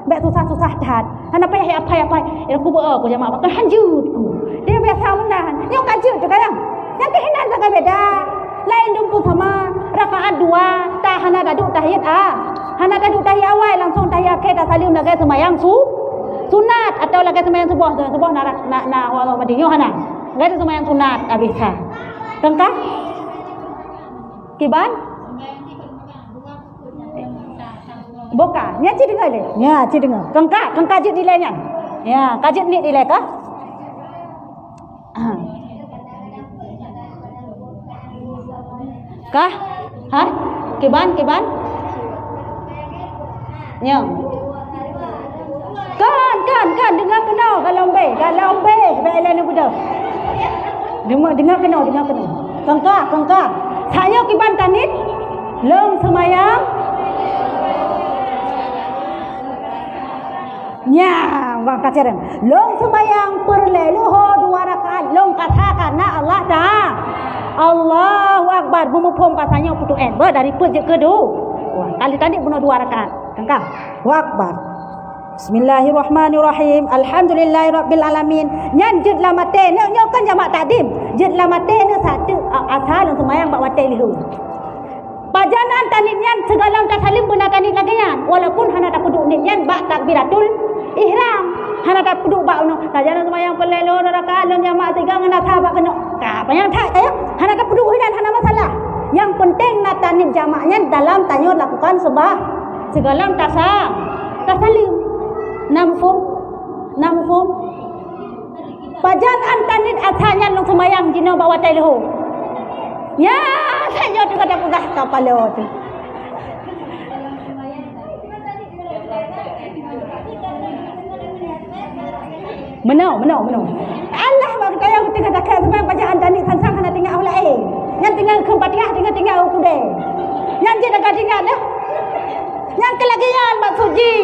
[SPEAKER 1] Baik susah tat. Hana payah apa. Aku aku jamak makan hanjut ku. Dia biasa menahan. Nyom kajut tu kayang. Yang kehinan sangat beda. Lain dumpu sama rakaat 2 tak hana dadu tahiyat hana kan duduk tahiyat awal langsung tahiyat akhir dah salim lagi sembahyang sunat atau lagi sembahyang subuh nak Allah madinyo hana. Lagi sembahyang sunat habis ha. Tengkah? Kiban? Boka. Nya ci dengar le. Nya ci dengar. Kengkak je nilainya. Ya, kajet ni nilai kah? Kah? Ha? Kiban? Ya. Kan dengar kena kalau be lain ni budak. Dengar kena. Kengkak. Saya kiban tanit leng semayang. Nya, wang kacaran. Long semayang perleluho 2 rakaat. Long katakan na Allah Ta'ala. Allahu Akbar. Bumupom katanya putu dari pejek kedua. Wah, kali tadi bunuh 2 rakaat. Kengkang. Allahu Akbar. Bismillahirrahmanirrahim. Alhamdulillahirabbil alamin. Nyan jid lamate ne kan jamak takdim. Jid lamate ne satu asal semayang bak wate lihu. Pajanan tanit nyan segala tak salim pun tanit lagi nyan. Walaupun hana tak duduk nyan bak takbiratul ihram. Hana tak duduk bak no. Pajanan semayang pelelo rakaat lon jamak 3 ngana sabak kena. Ka apa yang tak kaya? Hana tak duduk hinan hana masalah. Yang penting nak tanit jamaknya dalam tanyo lakukan sebah segala tak sah. Tak salim. Namfum pajangan tanit asalnya long semayang jino bawa teleho ya saya juga tak pegah kapalo tu menau Allah bagi kaya tengah tak semayang pajangan tanit sansang kena tinggal ulai yang tinggal ke Fatihah tinggal kude yang je dekat tinggal dah yang kelagian maksudji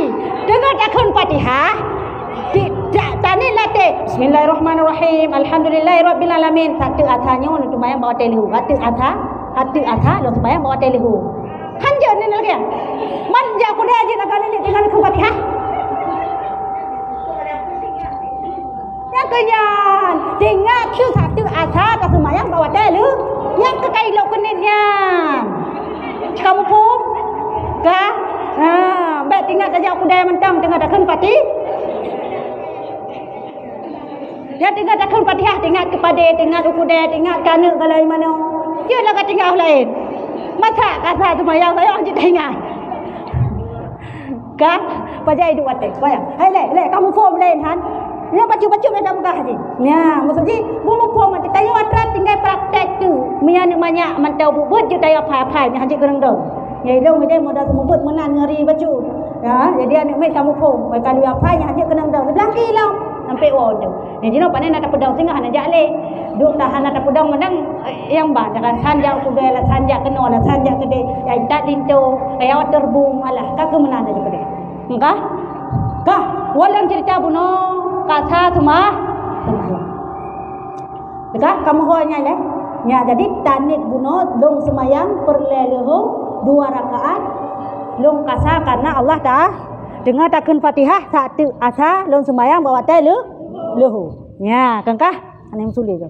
[SPEAKER 1] dengar takkan Fatihah tani late Bismillahirrahmanirrahim Alhamdulillahirabbil alamin satu asalnya untuk mayang bawa telehu satu asal lo sembahyang bawa telehu hanja ni lagi manja aku dah je nak ni dengan ke Fatihah yang kenyan dengar tu satu asal tak sembahyang bawa telehu yang kekai lo kenitnya kamu pun kah baik tinggal saja aku dah mentang tengah takkan Fatih. Dia tinggal takkan Fatihah, tinggal kepada tinggal aku dah tinggal kana kalau mana. Dia lah tinggal lain. Masa kasar semayang saya hanya tinggal. Kah? Pajai duk watek. Bayang. Hai le kamu form lain han. Dia baca-baca dah buka hati. Ya, maksudnya bumu form mati tayo atrat tinggal praktek tu. Mian banyak mantau bubut je tayo pai-pai ni hanya gereng dong. Ya dong dia modal semubut menan ngeri baju. Ya, jadi anak mai kamu pun, mai kalau apa yang aja kena dong. Sebelah kilau sampai tu. Jadi no panen nak pedang singgah nak jale. Duk tahan nak pedang menang yang ba dengan sanja kuda la sanja kena la sanja kede. Ya tak dinto, ya terbung alah ka ke menan aja kede. Engkah? Kah, walang cerita buno kata semah. Dekat kamu hoanya le. Ya jadi tanit buno dong semayang perleluho 2 rakaat long kasa karena Allah dah dengar takkan Fatihah satu asa long sembahyang bawa telu lehu nya kengkah ane musuli tu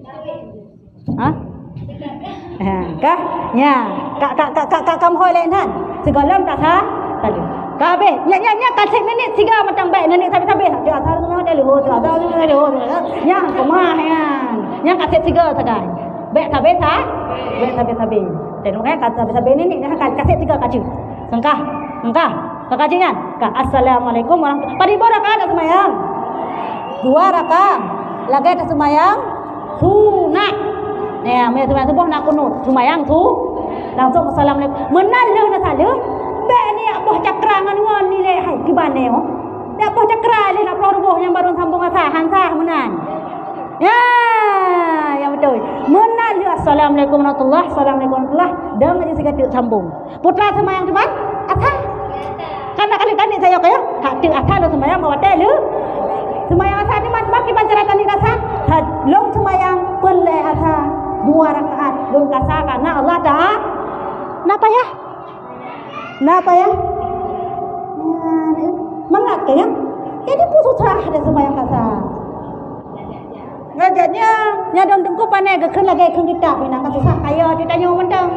[SPEAKER 1] ha kah nya kak kam hoi lain han segala tak sah tadi kabe nya kasih nenek 3 macam baik nenek sampai satu asa long telu asa long telu nya kemah nya kasih 3 sadai baik sampai sah baik sampai dan orang kata sampai nenek dah kasih 3 kacu Engkah. Kekajian. Assalamualaikum warahmatullahi wabarakatuh. Paribo rakaat ada semayang. 2 rakaat. Lagi ada semayang sunat. Ya, mai semayang subuh nak kunut. Semayang tu langsung assalamualaikum. Menan le nak salam. Be ni apoh cakra ngan ni le hai kibane ho. Dia apoh cakra le nak roboh yang baru sambung asah hansah menan. Ya, yang betul. Menan le assalamualaikum warahmatullahi wabarakatuh. Dah ngaji sekali sambung. Putra semayang cepat. Atas. Kan nak kali tanya saya kaya. Hati atas lo semayang bawa telu. Semayang atas ni bagi pancaran tani kasar. Long semayang pelai atas 2 rakaat. Long kasar karena Allah dah. Napa ya? Mangat kaya. Jadi pusu cerah ada semayang kasar. Ngajanya nya dong tengku panai ke lagi ke kita pinang kasar kaya ditanya mentang.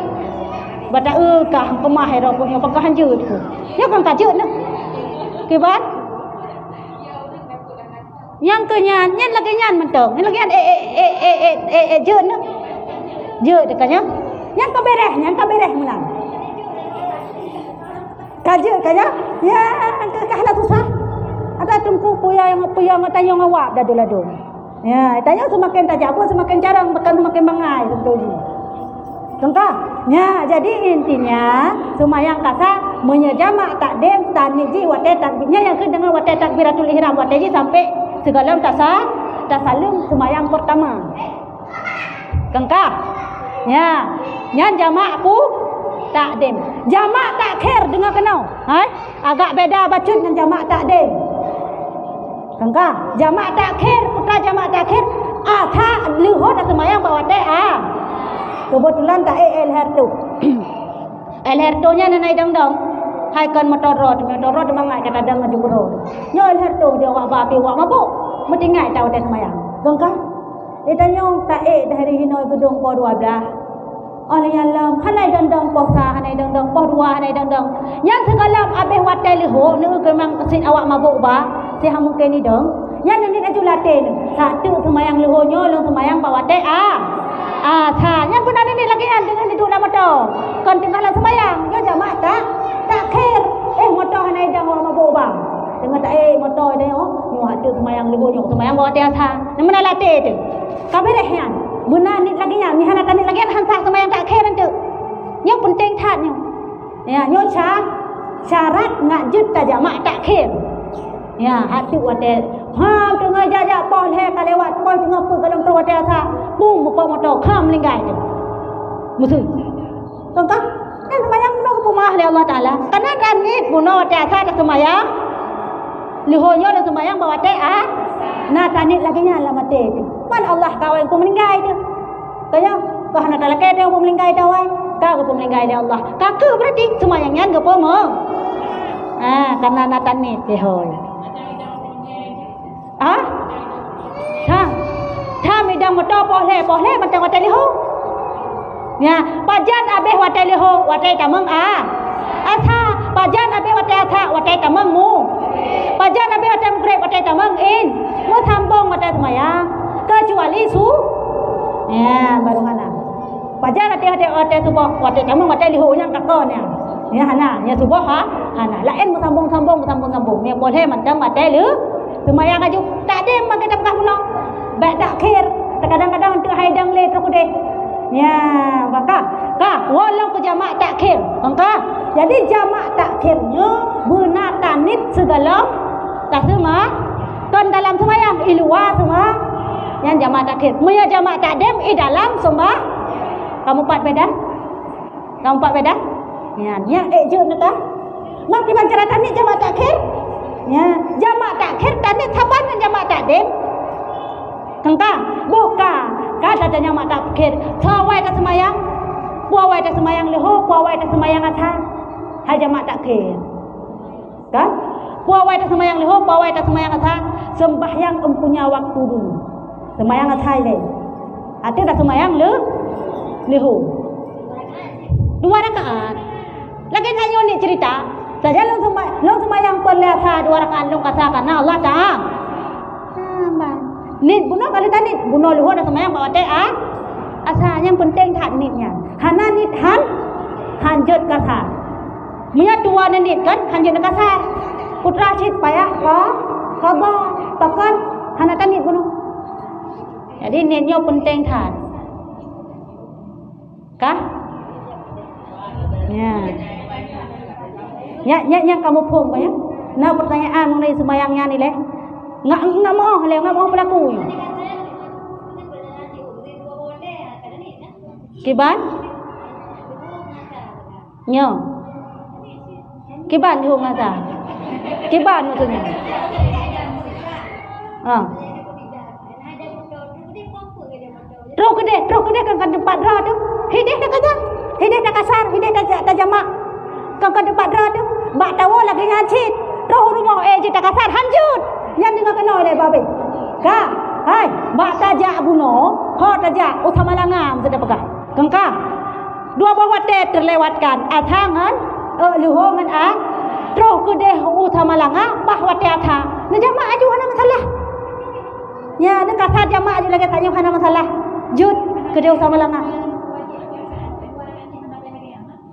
[SPEAKER 1] bata kah kemah ero punya pekahan jut ku ya kan tajut nah kibat yang kenyan nyan lagi nyan mentong nyan lagi nyan jut nah jut dekanya nyan kabereh menang kajut kanya ya kahna susah ada tungku puyang tanya ngawap dah dulu ya tanya semakin tajam semakin jarang bahkan semakin bangai sebetulnya Tengkah? Ya, jadi intinya sembahyang kata menyejamak takdim taniji wate takbirnya yang dengan wate takbiratul ihram wate sampai segala tasalum sembahyang pertama. Tengkah? Ya, nyan jamak aku takdim. Jamak takhir dengan kenau. Agak beda bacut dengan jamak takdim. Tengkah? Jamak takhir, putra jamak takhir. Tha luhur sembahyang wate kebetulan tak elher tu. Elher tu nya nanai dang-dang. Hai kan motor road mangai kata dang jumro. Nyo elher tu dia wak ba pi wak mabuk. Mesti ngai tahu dah semayang. Gengkah? Itanya tak dari hinoi gedung po 12. Oleh alam hanai dang-dang po sa hanai dang-dang po 2 hanai dang-dang. Yang segalam abeh watai liho nu kemang kesit awak mabuk ba. Si hamu ke ni dong. Yang ni aju latin. Satu semayang liho nyo long semayang pa watai yang benar ini lagi dengan duduk dalam motor. Kan tinggallah sembahyang, ya jamaah tak khair. Motor hanai dang orang mabuk bang. Dengan tak motor dia nyo hatu sembahyang lebu nyo sembahyang bawa dia tha. Yang mana latih tu? Kabeh han. Benar ni lagi nya, ni hana tani lagi han tak sembahyang tak khair tu. Yang penting that nyo. Ya, nyo syarat ngajut ta jamaah tak khair. Ya, hatu wate tengah jajak pol ka lewat pol tengah pu dalam tu wate tha. Pum buka motor kham linggai tu. Musuh. Tengkah? Kan sembahyang no pumah oleh Allah Taala. Karena danit buno wate tha dak sembahyang. Lihonyo dak sembahyang bawa te nah tanit lagi nya lah mate tu. Man Allah kawai ku meninggai tu. Kaya kahana Taala ke dia ku meninggai dawai. Ka ku meninggai dia Allah. Kaku berarti sembahyangnya ke pomo. Karena na tanit te hoy. Tha midang motor pohle macam watai liho. Ya, pajan abeh watai liho, watai tameng tha pajan abeh watai tha, watai tameng mu. Pajan abeh watai grep, watai tameng in. Mu sambung watai semaya. Kecuali su. Ya, baru mana. Pajan watai subuh, watai tameng watai liho yang kakon ya. Ya hana, ya subuh hana. Lain mu sambung. Ni boleh macam watai lu. Semaya ngaju tak ada mak kita pekah pulang. Baik tak khair. Kadang-kadang tu haidang le terus deh. Ya, maka walau ke jamak tak khair. Maka jadi jamak tak khairnya benar tanit segala tak semua kan dalam sembahyang iluar semua yang jamak tak khair. Muya jamak tak dem dalam sembah. Kamu 4 beda? Ya, je nak. Mak di bancara tanit jamak tak khair. Ya, jamak takhir tanit saban dengan jamak takdim. Kengka, buka. Kata jamak takhir. Sawai tak semayang. Puawai tak semayang leho, puawai tak semayang atha. Hai jamak takhir. Kan? Puawai tak semayang leho, puawai tak semayang atha. Sembahyang empunya waktu dulu. Semayang atha le. Ate tak semayang leho. 2 rakaat. Lagi tanya ni cerita. Saja long sembahyang perlihat 2 rakaat long kasakan Allah Taala. Nit buno kali tanit buno luhur dah sembahyang bawa te asa yang penting tak nitnya. Hana nit hanjut kasa. Munya tua nit kan hanjut kasa. Putra cit payah qada takan hana tanit buno. Jadi nitnya penting tak. Kah? Ya, kamu pun ya. Nah pertanyaan mengenai sembahyangnya ni leh. Enggak mau pelaku. Kiban? Nyo. Kiban hu ngata. Kiban maksudnya. Terus kede kan tempat ra tu. Hidih dah kasar, hidih dah jamak. Kan tempat ra tu. Bak tahu lagi ngacit. Terus rumah je tak kasar hanjut. Yang dengar kena oleh babe. Hai, bak tajak buno, ho tajak utama langam sudah pegah. Kengka. dua buah wate terlewatkan. Athangan luho ngan terus ke deh utamalanga bah wate atha. Na jama aju hana masalah. Ya, na kasar jama aju lagi tanya hana masalah. Jut ke deh utamalanga.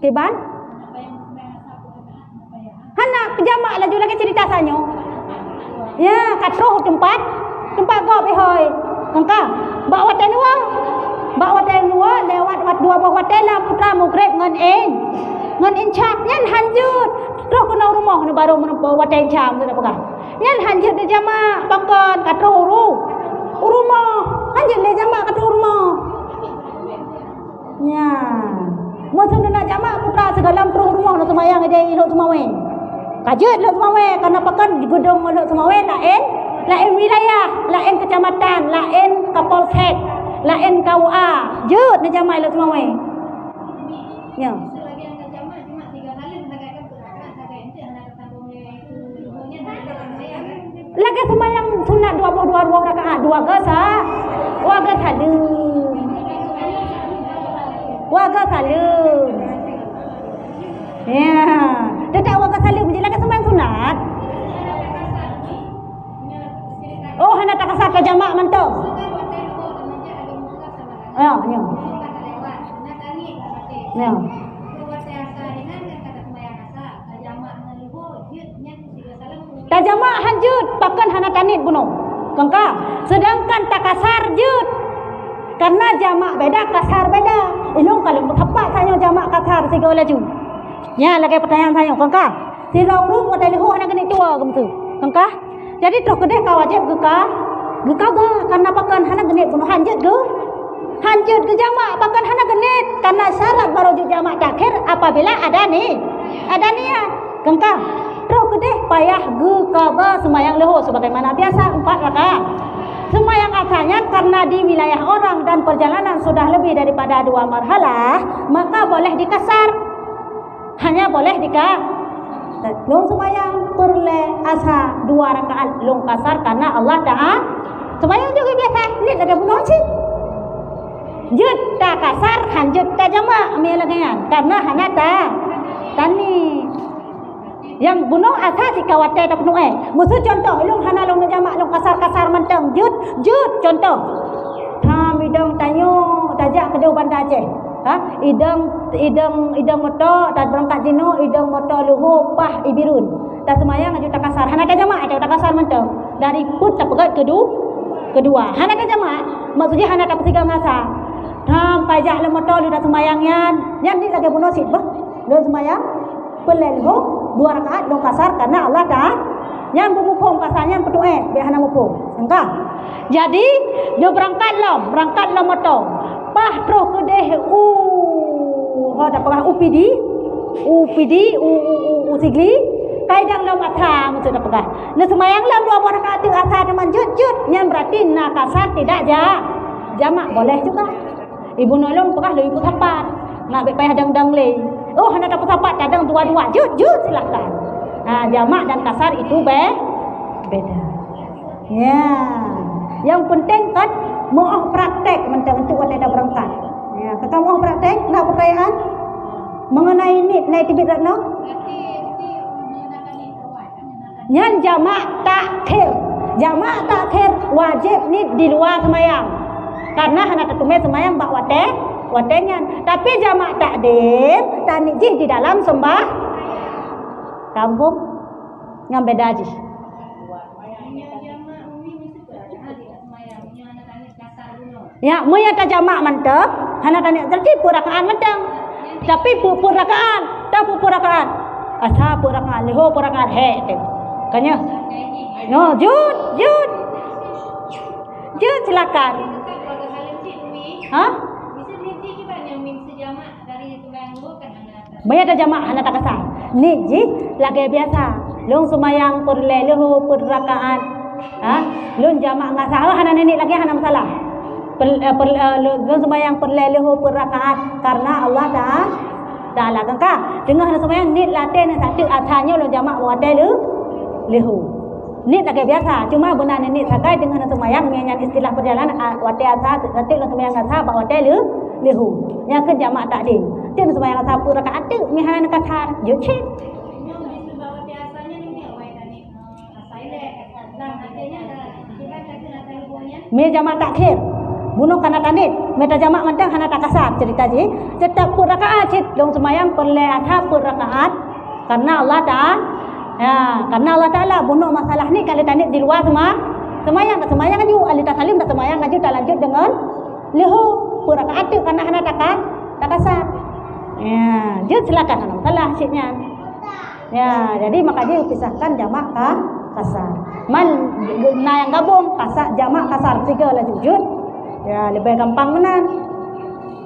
[SPEAKER 1] Kiban? Hana pejama laju lagi cerita sanyo. Ya, katro tempat go pe hoi. Kangka, bak wate nuwa. Bak wate nuwa lewat wat dua buah wate lah putra mukrep ngan en. Ngan en chak nyan hanjut. Terus kena rumah ni baru menempuh wate en cham tu dah pegang. Nyan hanjut de jama bangkon katro rumah. Hanjut de jama katro rumah. Ya. Masa nak jama putra segala terus rumah nak semayang ide elok semawen. Kajut elok semawen karena pakan di gedung elok semawen lain wilayah, lain kecamatan, lain kapolsek, lain KUA. Jut nak jama elok semawen. Ya. Lagi semayang sunat 22 rakaat 2 ke sah. Waga salun. Waga salun. Ya, tetap waga salun je lagi sembahyang sunat. Oh, hana tak kasar ke jamak mentok. Ya, ya. Ya. Tajamak hanjut pakan hana tanit bunuh. Kangka, sedangkan tak kasar jut. Karena jamak beda, kasar beda. Ilung kalau tepat saya jamak kasar siga laju. Ya, lagi pertanyaan saya, kangka. Si rong wata lihu hana kena tua gemtu. Kangka. Jadi terus kedeh ka wajib ke ka? Ge karena pakan hana genit bunuh hanjut ke? Hanjut ke jamak pakan hana genit karena syarat baru jamak takhir apabila ada ni. Ada niat. Kangka. Terus kedeh payah ge ka semayang leho sebagaimana biasa 4 rakaat. Semayang asalnya karena di wilayah orang dan perjalanan sudah lebih daripada 2 marhalah, maka boleh dikasar. Hanya boleh long semayang perle asa 2 rakaat long kasar karena Allah Ta'ala. Semayang juga biasa, ni ada bunuh sih. Jut tak kasar, hanjut tak jamak melagangan karena hanya tak tani. Yang bunuh asal si kawate tak penuh Musuh contoh, long hana long jamak long kasar mentang jut contoh. Idang tanyo tajak kedua bandar Aceh. Idang motor tak berangkat jino, idang motor luhu pah ibirun. Tak semayang aju tak kasar. Hana tak jamak aju tak kasar mentang. Dari put tak pegat kedua. Hana tak jamak, maksudnya hana tak petiga masa. Pajak le motor lu dah semayang yan ni lagi bunuh sit bah. Lu semayang pelelho 2 rakaat long kasar karena Allah Ta'ala yang bermupung kasarnya petu'eh biar hana mupung. Engkau. Jadi dia berangkat lo motor. Pah terus ke deh ada pernah UPD usigli kaidang lo matha maksud dah pegah. Na semayang lam 2 rakaat tu asar dengan jut yang berarti nak kasar tidak jamak boleh juga. Ibu nolong pegah lo ibu tapat. Nak payah dang le. Oh, hendak dapat sapat kadang dua-dua. Jut silakan. Jamak dan kasar itu beda. Ya. Yang penting kan mau praktek untuk ada berangkat. Ya, kita mau praktek nak pertanyaan mengenai ni naik tibit ratno. Yang jamak takhir. Jamak takhir wajib ni di luar semayang. Karena hendak tertumai semayang bak watenya. Tapi jamak takdim tanijih di dalam sembah kampung ngam beda aja. Ya, muya ta jamak mantep, hana tanya jadi purakaan manteng. Tapi purakaan, tak purakaan. Asa purakaan, leho purakaan he. Kanya. No, jut. Jut silakan. Hah? Banyak ada jamak hana tak kasar. Ni ji lagi biasa. Long semayang leho purakaan. Long jamak ngasah hana nenek lagi hana masalah. Long semayang leho purakaan karena Allah Ta'ala kangka. Dengar hana semayang ni latihan satu asalnya long jamak wadai leho. Ni tak biasa. Cuma benar ni sakai dengan semayang yang istilah perjalanan wate asa detik lah semayang asa bak wate lehu. Yang ke jamak tak ada. Tin semayang asa pun rakaat tu mihan kasar. Je cik. Me jamak takhir. Bunuh kana tanit. Meta jamak mantang hana tak kasar cerita je. Tetap pun rakaat cik dong semayang perle asa pun rakaat. Karena Allah Ta'ala karena Allah Ta'ala bunuh masalah ni kalau tanit di luar semayang tak semayang aju ahli taslim tak semayang aju tak lanjut dengan lehu pun rakaat tu karena hana tak kasar. Ya, dia silakan hana masalah ciknya. Ya, jadi maka dia pisahkan jamak kasar. Yang gabung kasar jamak kasar tiga lah jujur. Ya, lebih gampang benar.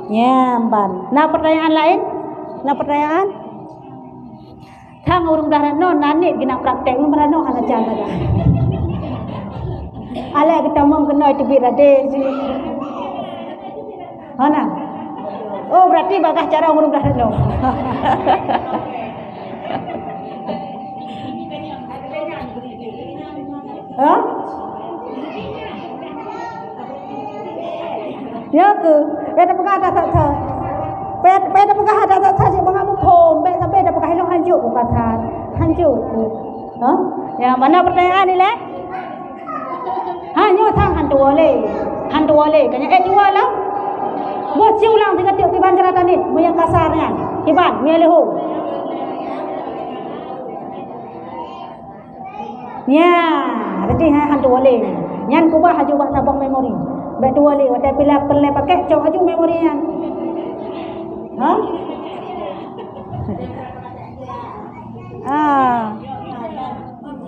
[SPEAKER 1] Ya, ban. Nah, pertanyaan lain? Nah, pertanyaan? Thang urung dah no nanit kena praktek merano ana jaga dah. Ala kita mau kena itu birade. Hana. Oh, berarti bagah cara urung dah no. Ha? Ya ke? Ya tak pegah dah tak. Pe dah pegah dah tak saja bang amu pom, pe sampai dah pegah hilang hancur bukan hancur. Ha? Ya, mana pertanyaan ni leh? Ha, nyo thang han tua le. Kanya dua lah. Buat ciu lang dengan tiup kiban cerita ni, yang kasarnya. Kiban, mi lehu. Ya, berarti han tua le. Nyan kubah haju buat sabang memori. Baik tua le, wadah bila perle pakai cok haju memorinya. Ha? Ah.